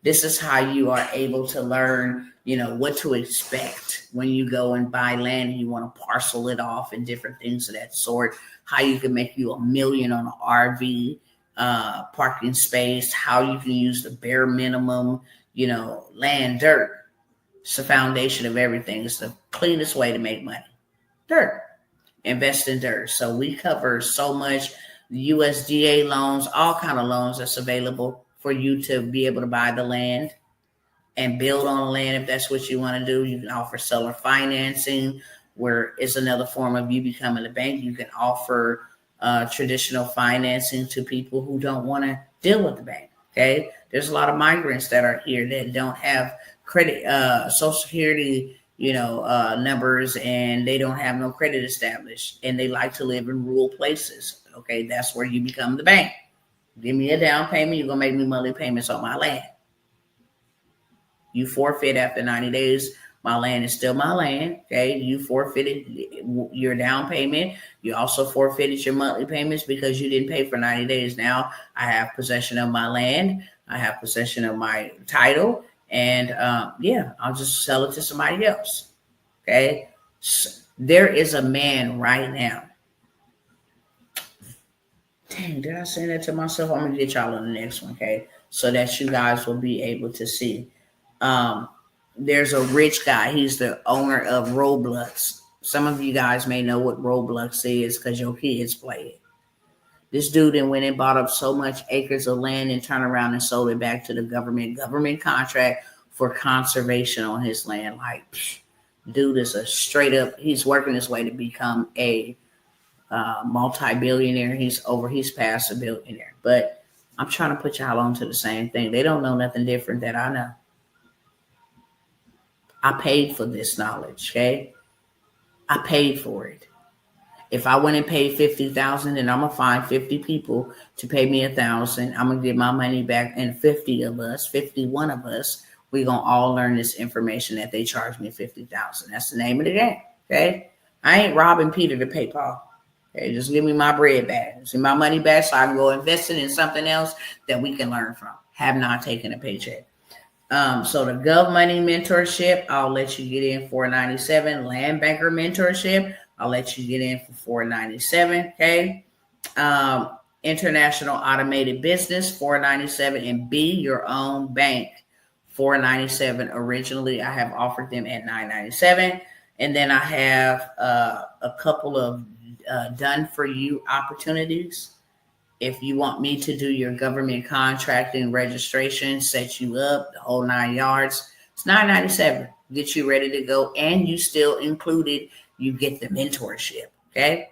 This is how you are able to learn, what to expect when you go and buy land and you want to parcel it off and different things of that sort. How you can make you $1 million on an RV parking space. How you can use the bare minimum, land, dirt. It's the foundation of everything. It's the cleanest way to make money. Dirt. Invest in dirt. So we cover so much. USDA loans, all kind of loans that's available for you to be able to buy the land and build on the land if that's what you want to do. You can offer seller financing, where it's another form of you becoming a bank. You can offer traditional financing to people who don't want to deal with the bank. Okay. There's a lot of migrants that are here that don't have credit, Social Security, numbers, and they don't have no credit established, and they like to live in rural places. Okay. That's where you become the bank. Give me a down payment. You're going to make me monthly payments on my land. You forfeit after 90 days. My land is still my land. Okay. You forfeited your down payment. You also forfeited your monthly payments because you didn't pay for 90 days. Now I have possession of my land. I have possession of my title. And I'll just sell it to somebody else. Okay. So there is a man right now. Dang, did I say that to myself? I'm going to get y'all on the next one, okay? So that you guys will be able to see. There's a rich guy. He's the owner of Roblox. Some of you guys may know what Roblox is because your kids play it. This dude then went and bought up so much acres of land and turned around and sold it back to the government contract for conservation on his land. Like, dude is a straight up, he's working his way to become a multi-billionaire. He's past a billionaire. But I'm trying to put y'all on to the same thing. They don't know nothing different that I know. I paid for this knowledge, okay? I paid for it. If I went and paid $50,000, then I'm gonna find 50 people to pay me $1,000. I'm gonna get my money back, and 51 of us, we're gonna all learn this information that they charged me $50,000. That's the name of the game. Okay. I ain't robbing Peter to pay Paul. Okay, just give me my bread back. See my money back so I can go invest it in something else that we can learn from. Have not taken a paycheck. So the Gov Money mentorship, I'll let you get in $4.97. Land banker mentorship, I'll let you get in for $4.97. Okay. International automated business, $4.97, and be your own bank, $4.97. Originally, I have offered them at $9.97, and then I have a couple of done for you opportunities. If you want me to do your government contracting registration, set you up, the whole 9 yards, It's $9.97. Get you ready to go, and you still included. You get the mentorship, okay?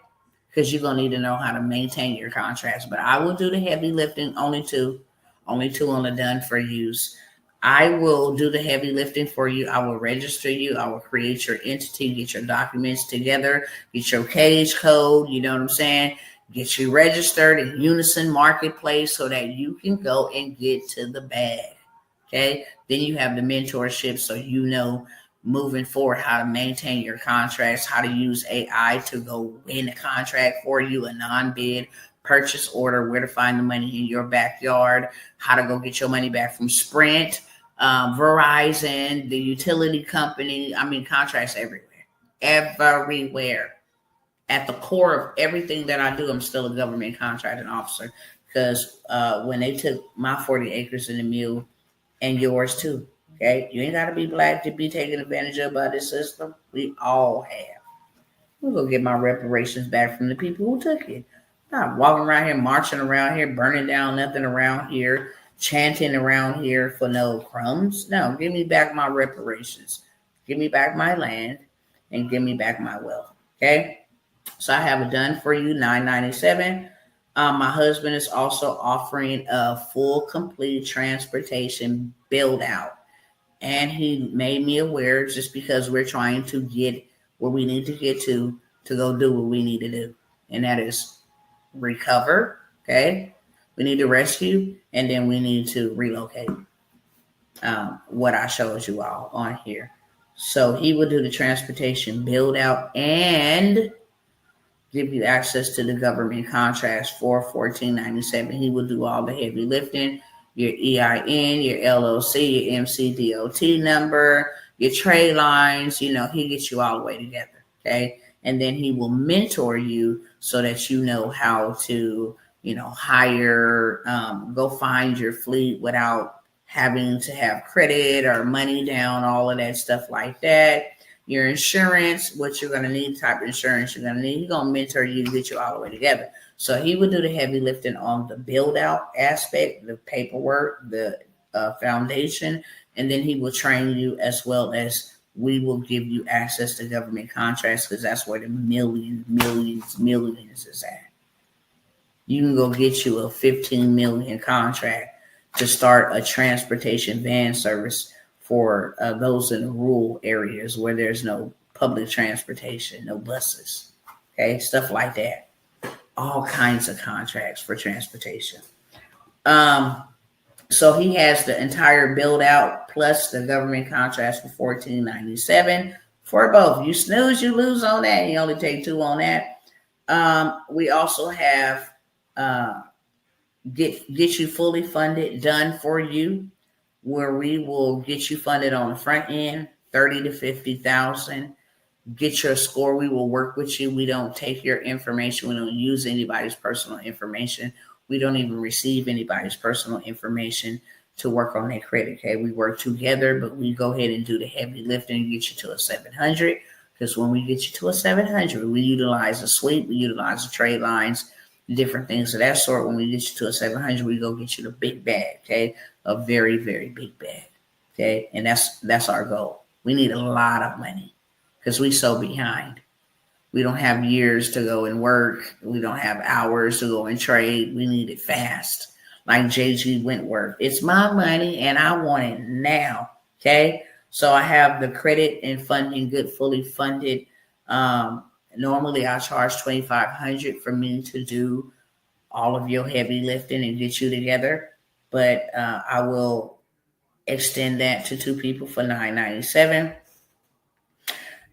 Because you're gonna need to know how to maintain your contracts. But I will do the heavy lifting. Only two on the done for use. I will do the heavy lifting for you. I will register you. I will create your entity, get your documents together, get your cage code. You know what I'm saying? Get you registered in Unison Marketplace so that you can go and get to the bag. Okay. Then you have the mentorship, so you know moving forward how to maintain your contracts, how to use AI to go win a contract for you, a non-bid purchase order, where to find the money in your backyard, how to go get your money back from Sprint, Verizon, the utility company. I mean, contracts everywhere. At the core of everything that I do, I'm still a government contracting officer, because when they took my 40 acres in the mule, and yours too, okay? You ain't got to be black to be taken advantage of by this system. We all have. I'm going to get my reparations back from the people who took it. Not walking around here, marching around here, burning down nothing around here, chanting around here for no crumbs. No, give me back my reparations. Give me back my land, and give me back my wealth, okay? So I have it done for you, $9.97. My husband is also offering a full, complete transportation build out. And he made me aware, just because we're trying to get where we need to get to go do what we need to do. And that is recover, okay? We need to rescue, and then we need to relocate. What I showed you all on here. So he will do the transportation build out and give you access to the government contracts for $14.97. He will do all the heavy lifting, your EIN, your LLC, your MCDOT number, your trade lines. You know, he gets you all the way together, okay? And then he will mentor you so that you know how to, hire, go find your fleet without having to have credit or money down, all of that stuff like that. Your insurance, what you're going to need, type of insurance you're going to need. He's going to mentor you to get you all the way together. So he would do the heavy lifting on the build out aspect, the paperwork, the foundation, and then he will train you, as well as we will give you access to government contracts, because that's where the millions is at. You can go get you a 15 million contract to start a transportation van service for those in the rural areas where there's no public transportation, no buses, okay, stuff like that. All kinds of contracts for transportation. So he has the entire build out plus the government contracts for $14.97 for both. You snooze, you lose on that. You only take two on that. We also have get you fully funded done for you, where we will get you funded on the front end, 30 to 50,000. Get your score. We will work with you. We don't take your information. We don't use anybody's personal information. We don't even receive anybody's personal information to work on their credit. Okay, we work together, but we go ahead and do the heavy lifting and get you to a 700. Because when we get you to a 700, we utilize a suite, we utilize the trade lines, different things of that sort. When we get you to a 700, we go get you the big bag. Okay, a very, very big bag. Okay, and that's our goal. We need a lot of money because we so behind. We don't have years to go and work. We don't have hours to go and trade. We need it fast. Like J.G. Wentworth. It's my money and I want it now. Okay. So I have the credit and funding good, fully funded. Normally I charge $2,500 for me to do all of your heavy lifting and get you together. But I will extend that to two people for $9.97.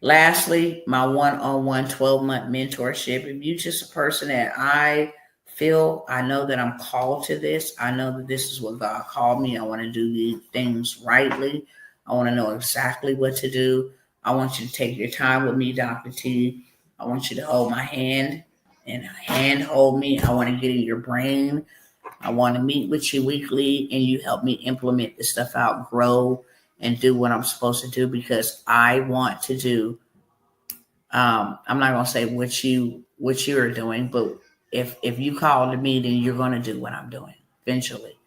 Lastly, my one-on-one 12-month mentorship. If you're just a person that I know that I'm called to this. I know that this is what God called me. I want to do these things rightly. I want to know exactly what to do. I want you to take your time with me, Dr. T. I want you to hold my hand and hand hold me. I want to get in your brain. I want to meet with you weekly and you help me implement this stuff out, grow, and do what I'm supposed to do, because I want to do. I'm not gonna say what you are doing, but if you call to me, then you're gonna do what I'm doing eventually.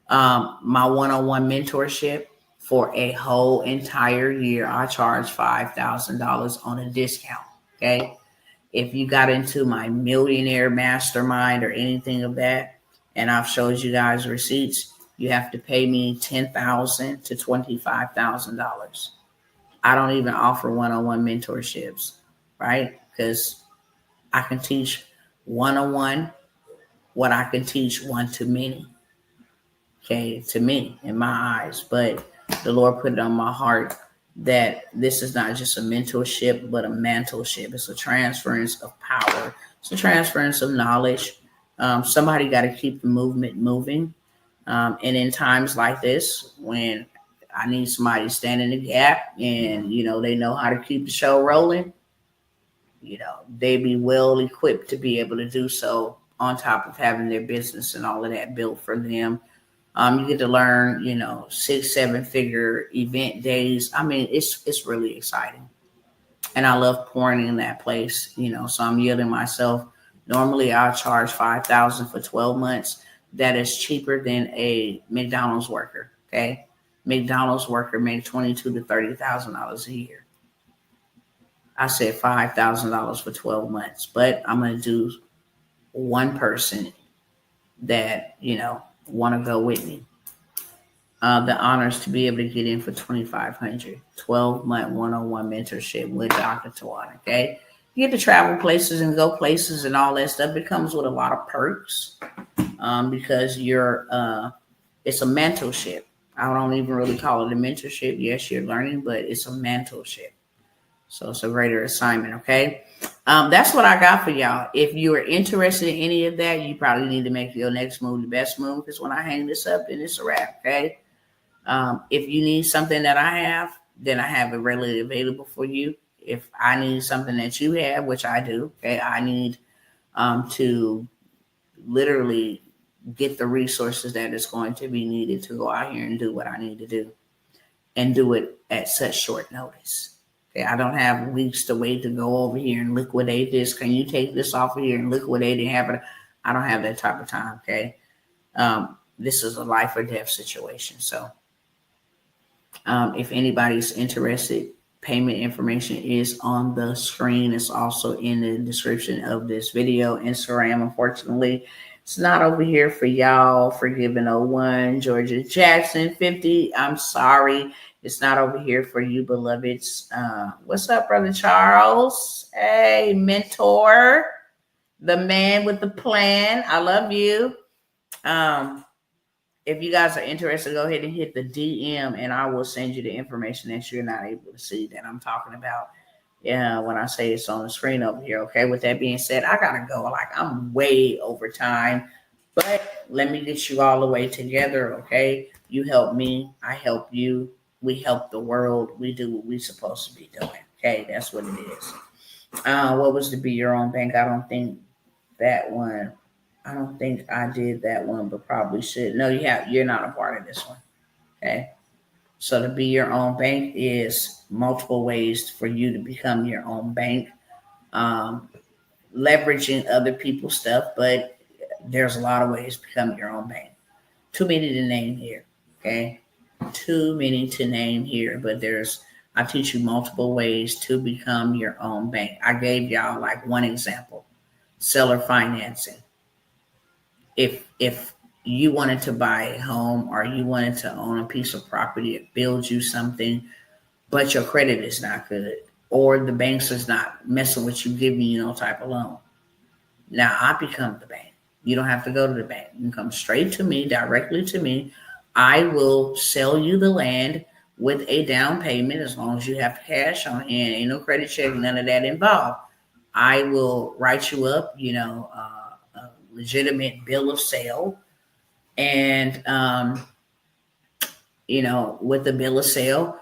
My one-on-one mentorship For a whole entire year, I charge $5,000 on a discount. Okay. If you got into my millionaire mastermind or anything of that, and I've showed you guys receipts, you have to pay me $10,000 to $25,000. I don't even offer one-on-one mentorships, right? Because I can teach one-on-one what I can teach one to many. Okay, to me, in my eyes. But the Lord put it on my heart that this is not just a mentorship, but a mantleship. It's a transference of power. It's a transference of knowledge. Somebody got to keep the movement moving. And in times like this, when I need somebody to stand in the gap and, they know how to keep the show rolling, they be well equipped to be able to do so on top of having their business and all of that built for them. You get to learn, 6-7 figure event days. I mean, it's really exciting. And I love pouring in that place, so I'm yielding myself. Normally I'll charge $5,000 for 12 months. That is cheaper than a McDonald's worker. Okay. McDonald's worker makes $22,000 to $30,000 a year. I said $5,000 for 12 months, but I'm going to do one person that, want to go with me. The honors to be able to get in for $2,500, 12-month one-on-one mentorship with Dr. Tawana. Okay, you get to travel places and go places and all that stuff. It comes with a lot of perks because it's a mentorship. I don't even really call it a mentorship. Yes, you're learning, but it's a mentorship. So it's a greater assignment. Okay. That's what I got for y'all. If you are interested in any of that, you probably need to make your next move the best move, because when I hang this up, then it's a wrap. Okay. If you need something that I have, then I have it readily available for you. If I need something that you have, which I do, okay, I need to literally get the resources that is going to be needed to go out here and do what I need to do, and do it at such short notice. Okay, I don't have weeks to wait to go over here and liquidate this. Can you take this off of here and liquidate it and have it? I don't have that type of time. Okay. This is a life or death situation. So if anybody's interested, payment information is on the screen. It's also in the description of this video. Instagram, unfortunately, it's not over here for y'all. Forgiven 01, Georgia Jackson 50. I'm sorry. It's not over here for you, beloveds. What's up, Brother Charles? Hey, mentor, the man with the plan. I love you. If you guys are interested, go ahead and hit the DM and I will send you the information that you're not able to see that I'm talking about. Yeah, when I say it's on the screen over here. Okay, with that being said, I gotta go. Like, I'm way over time, but let me get you all the way together. Okay, you help me, I help you, we help the world. We do what we're supposed to be doing. Okay, that's what it is. What was to be your own bank? I don't think that one. I don't think I did that one, but probably should. No, you're not a part of this one. Okay. So to be your own bank is multiple ways for you to become your own bank. Leveraging other people's stuff, but there's a lot of ways to become your own bank. Too many to name here. Okay. Too many to name here, but I teach you multiple ways to become your own bank. I gave y'all like one example, seller financing. If you wanted to buy a home or you wanted to own a piece of property, it builds you something, but your credit is not good, or the banks is not messing with you, giving you no type of loan. Now I become the bank. You don't have to go to the bank. You can come straight to me, directly to me. I will sell you the land with a down payment as long as you have cash on hand. Ain't no credit check, none of that involved. I will write you up, a legitimate bill of sale. And, with the bill of sale,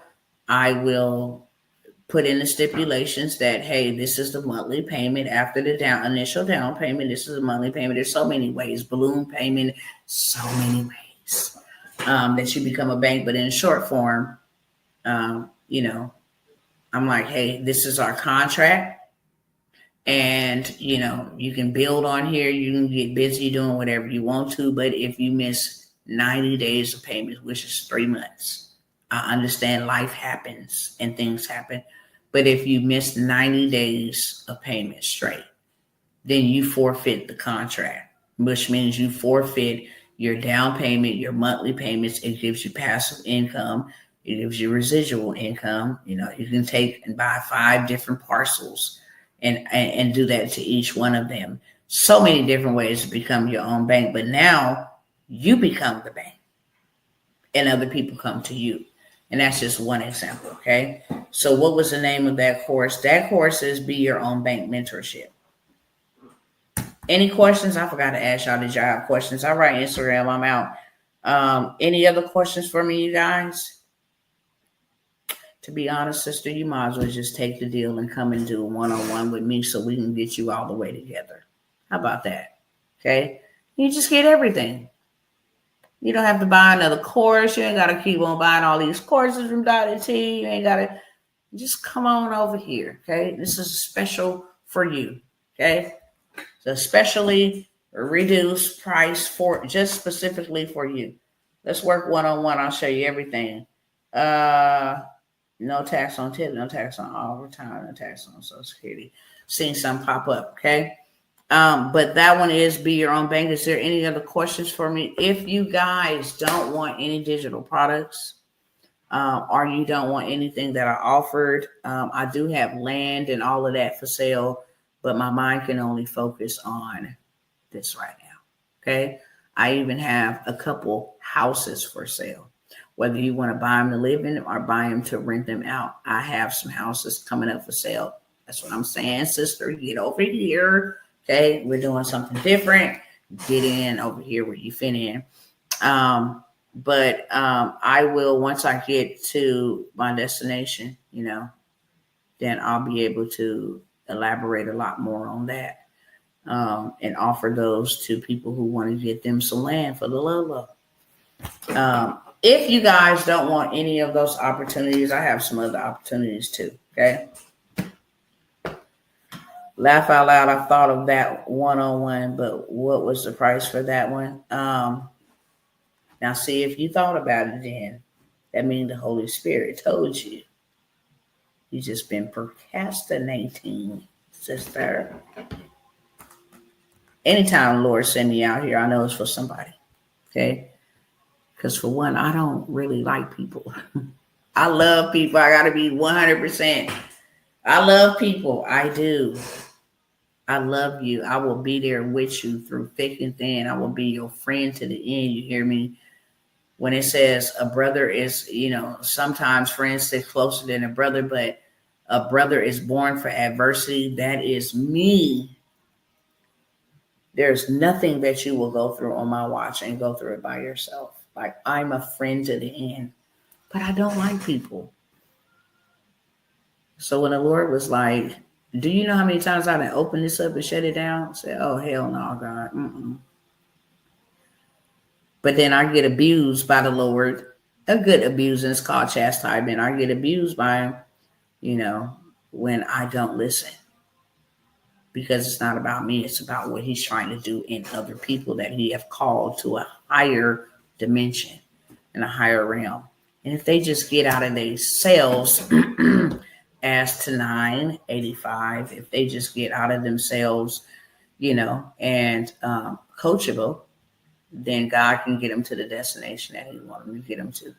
I will put in the stipulations that, hey, this is the monthly payment after the initial down payment. This is the monthly payment. There's so many ways, balloon payment, so many ways that you become a bank. But in short form, I'm like, hey, this is our contract. And, you can build on here. You can get busy doing whatever you want to. But if you miss 90 days of payment, which is 3 months, I understand life happens and things happen. But if you miss 90 days of payment straight, then you forfeit the contract, which means you forfeit your down payment, your monthly payments. It gives you passive income. It gives you residual income. You know, you can take and buy 5 different parcels and do that to each one of them. So many different ways to become your own bank. But now you become the bank and other people come to you. And that's just one example, okay? So what was the name of that course? That course is Be Your Own Bank Mentorship. Any questions? I forgot to ask y'all, did y'all have questions? All right, Instagram, I'm out. Any other questions for me, you guys? To be honest, sister, you might as well just take the deal and come and do a one-on-one with me so we can get you all the way together. How about that? Okay? You just get everything. You don't have to buy another course. You ain't got to keep on buying all these courses from Dr. T. You ain't got to. Just come on over here, okay? This is special for you, okay? So especially reduced price for just specifically for you. Let's work one-on-one. I'll show you everything. No tax on tip, no tax on overtime, no tax on Social Security. Seeing some pop up, okay? But that one is Be Your Own Bank. Is there any other questions for me? If you guys don't want any digital products, or you don't want anything that I offered, I do have land and all of that for sale, but my mind can only focus on this right now. Okay. I even have a couple houses for sale. Whether you want to buy them to live in or buy them to rent them out, I have some houses coming up for sale. That's what I'm saying, sister. Get over here. Okay. We're doing something different. Get in over here where you fit in. But I will, once I get to my destination, you know, then I'll be able to elaborate a lot more on that, and offer those to people who want to get them some land for the low. If you guys don't want any of those opportunities, I have some other opportunities too. Okay. Laugh out loud. I thought of that one-on-one, but what was the price for that one? Now, see, if you thought about it then, that means the Holy Spirit told you. You just been procrastinating, sister. Anytime the Lord send me out here, I know it's for somebody, okay? Because for one, I don't really like people. I love people. I got to be 100%. I love people. I do. I love you. I will be there with you through thick and thin. I will be your friend to the end. You hear me? When it says a brother is, you know, sometimes friends stick closer than a brother, but a brother is born for adversity. That is me. There's nothing that you will go through on my watch and go through it by yourself. Like, I'm a friend to the end, but I don't like people. So when the Lord was like, do you know how many times I've opened this up and shut it down? I said, oh, hell no, God. Mm-mm. But then I get abused by the Lord. A good abusing is called chastisement. I get abused by him, you know, when I don't listen. Because it's not about me. It's about what he's trying to do in other people that he have called to a higher dimension and a higher realm. And if they just get out of their cells as to 985, if they just get out of themselves, you know, and coachable, then God can get them to the destination that he wanted them to get them to.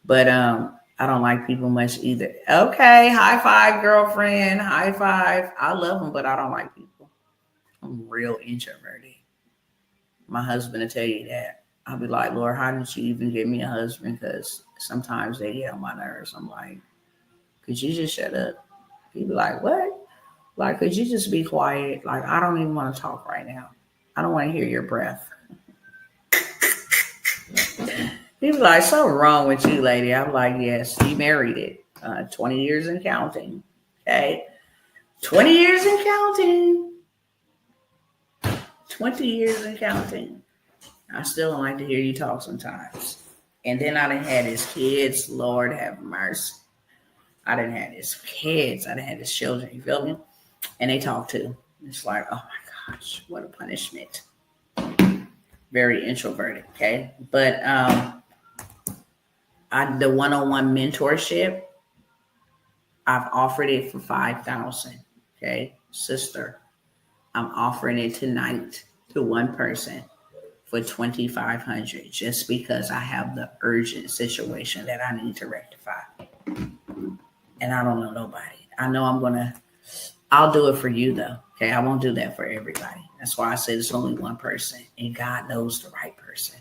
But I don't like people much either. Okay, high five, girlfriend. High five. I love them, but I don't like people. I'm real introverted. My husband will tell you that. I'll be like, Lord, how did you even give me a husband? Because sometimes they get on my nerves. I'm like, could you just shut up? He'd be like, what? Like, could you just be quiet? Like, I don't even want to talk right now. I don't want to hear your breath. People like, something wrong with you, lady. I'm like, yes, you married it. 20 years and counting. Okay. 20 years and counting. 20 years and counting. I still don't like to hear you talk sometimes. And then I done had his kids. Lord have mercy. I done had his kids. I done had his children. You feel me? And they talk too. It's like, oh my gosh, what a punishment. Very introverted. Okay. But, The one-on-one mentorship, I've offered it for 5,000. Okay, sister, I'm offering it tonight to one person for 2,500 just because I have the urgent situation that I need to rectify. And I don't know nobody. I know I'll do it for you though. Okay, I won't do that for everybody. That's why I said it's only one person, and God knows the right person,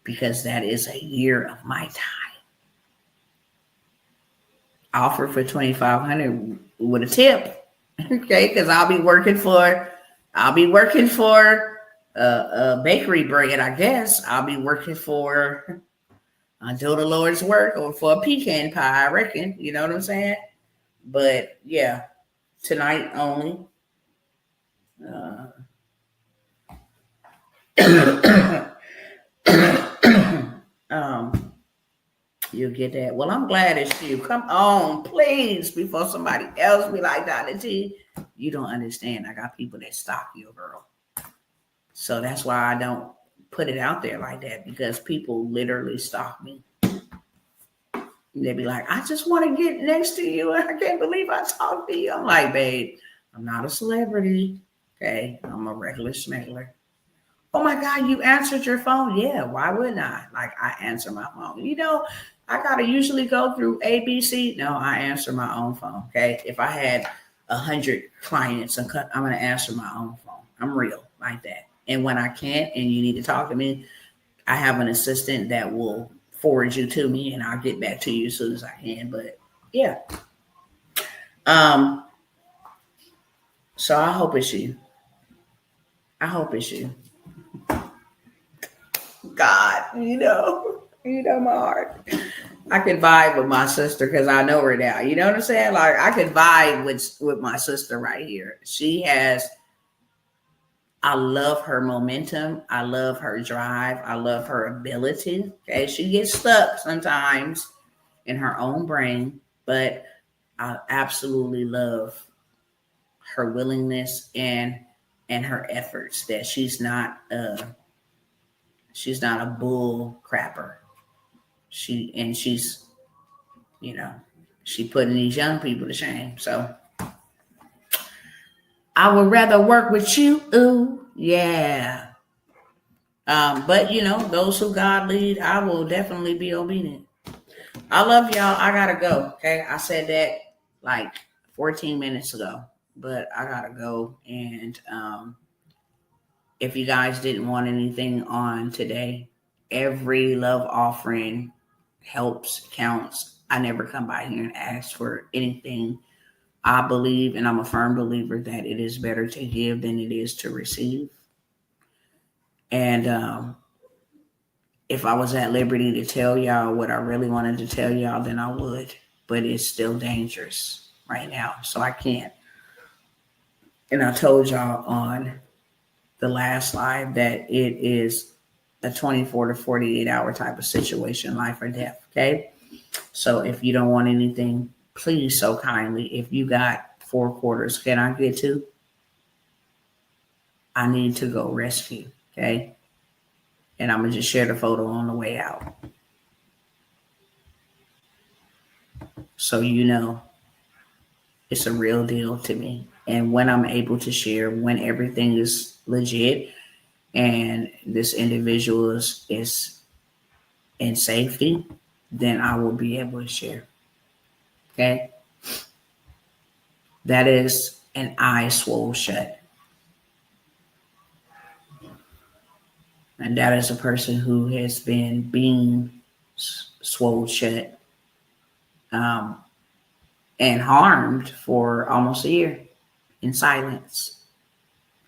because that is a year of my time. I offer for 2,500 with a tip. Okay, because I'll be working for a bakery bread, I guess. I'll be working for do the Lord's work, or for a pecan pie, I reckon. You know what I'm saying? But yeah, tonight only. You'll get that. Well, I'm glad it's you. Come on, please, before somebody else be like, Dr. T, you don't understand. I got people that stalk you, girl. So that's why I don't put it out there like that, because people literally stalk me. They be like, I just want to get next to you, and I can't believe I talked to you. I'm like, babe, I'm not a celebrity. Okay, I'm a regular smuggler. Oh my God, you answered your phone. Yeah, why wouldn't I? Like, I answer my phone. I gotta usually go through ABC. No, I answer my own phone. Okay, if I had 100 clients, I'm gonna answer my own phone. I'm real like that. And when I can't, and you need to talk to me, I have an assistant that will forward you to me, and I'll get back to you as soon as I can. But yeah, so I hope it's you. I hope it's you. God, my heart. I could vibe with my sister because I know her now. You know what I'm saying? Like, I could vibe with my sister right here. I love her momentum. I love her drive. I love her ability. Okay. She gets stuck sometimes in her own brain, but I absolutely love her willingness and her efforts, that she's not a bull crapper. She's she putting these young people to shame. So I would rather work with you. Ooh, yeah. But those who God lead, I will definitely be obedient. I love y'all. I gotta go. Okay. I said that like 14 minutes ago, but I gotta go. And if you guys didn't want anything on today, every love offering helps, counts. I never come by here and ask for anything. I believe, and I'm a firm believer, that it is better to give than it is to receive. And if I was at liberty to tell y'all what I really wanted to tell y'all, then I would. But it's still dangerous right now, so I can't. And I told y'all on the last live that it is a 24 to 48 hour type of situation, life or death. Okay. So if you don't want anything, please, so kindly, if you got 4 quarters, can I get 2? I need to go rescue. Okay. And I'm going to just share the photo on the way out. So it's a real deal to me. And when I'm able to share, when everything is legit and this individual is in safety, then I will be able to share. Okay? That is an eye swole shut. And that is a person who has been being swole shut and harmed for almost a year in silence,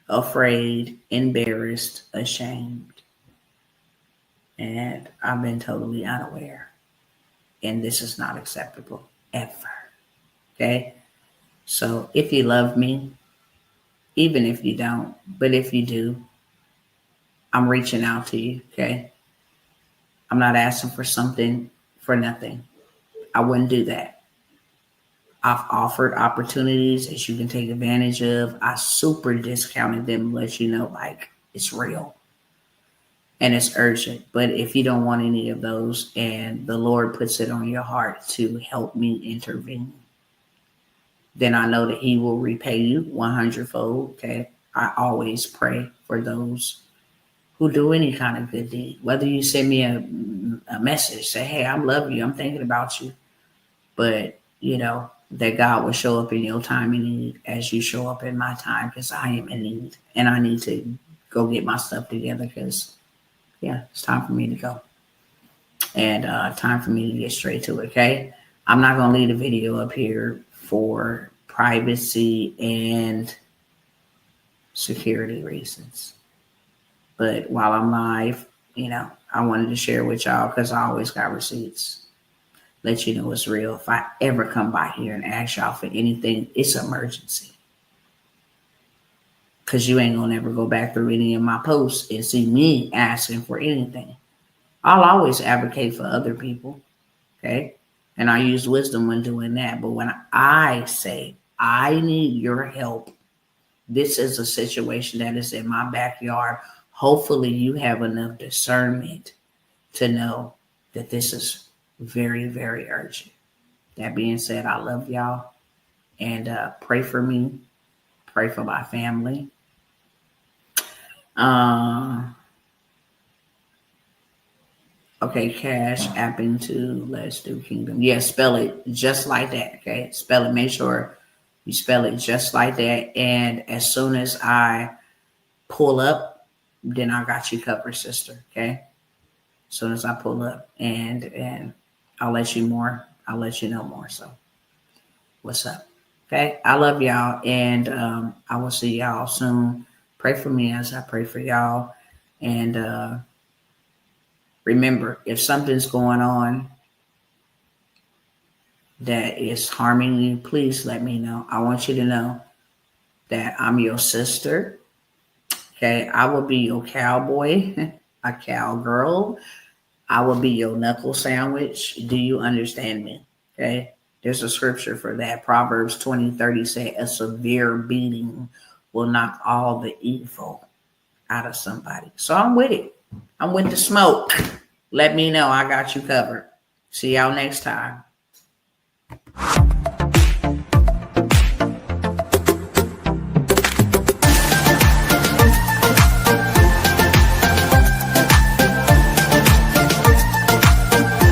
afraid, embarrassed, ashamed. And I've been totally unaware. And this is not acceptable ever. Okay? So if you love me, even if you don't, but if you do, I'm reaching out to you. Okay? I'm not asking for something for nothing. I wouldn't do that. I've offered opportunities that you can take advantage of. I super discounted them, let you know, like, it's real. and it's urgent. But if you don't want any of those and the Lord puts it on your heart to help me intervene, then I know that he will repay you 100-fold. Okay. I always pray for those who do any kind of good deed. Whether you send me a message, say, hey, I love you, I'm thinking about you. But, that God will show up in your time in need as you show up in my time, because I am in need and I need to go get my stuff together because, it's time for me to go. And time for me to get straight to it, okay? I'm not going to leave the video up here for privacy and security reasons. But while I'm live, I wanted to share with y'all because I always got receipts. Let you know it's real. If I ever come by here and ask y'all for anything, it's an emergency. Because you ain't going to ever go back through any of my posts and see me asking for anything. I'll always advocate for other people, okay? And I use wisdom when doing that. But when I say I need your help, this is a situation that is in my backyard. Hopefully you have enough discernment to know that this is very, very urgent. That being said, I love y'all. And pray for me. Pray for my family. Okay, cash apping to Let's Do Kingdom. Yeah, spell it just like that. Okay, spell it. Make sure you spell it just like that. And as soon as I pull up, then I got you covered, sister. Okay. As soon as I pull up, and I'll let you more. I'll let you know more. So, what's up? Okay, I love y'all, and I will see y'all soon. Pray for me as I pray for y'all, and remember, if something's going on that is harming you, please let me know. I want you to know that I'm your sister. Okay, I will be your cowboy, a cowgirl. I will be your knuckle sandwich. Do you understand me? Okay, there's a scripture for that. Proverbs 20:30 say, a severe beating will knock all the evil out of somebody. So I'm with it. I'm with the smoke. Let me know. I got you covered. See y'all next time.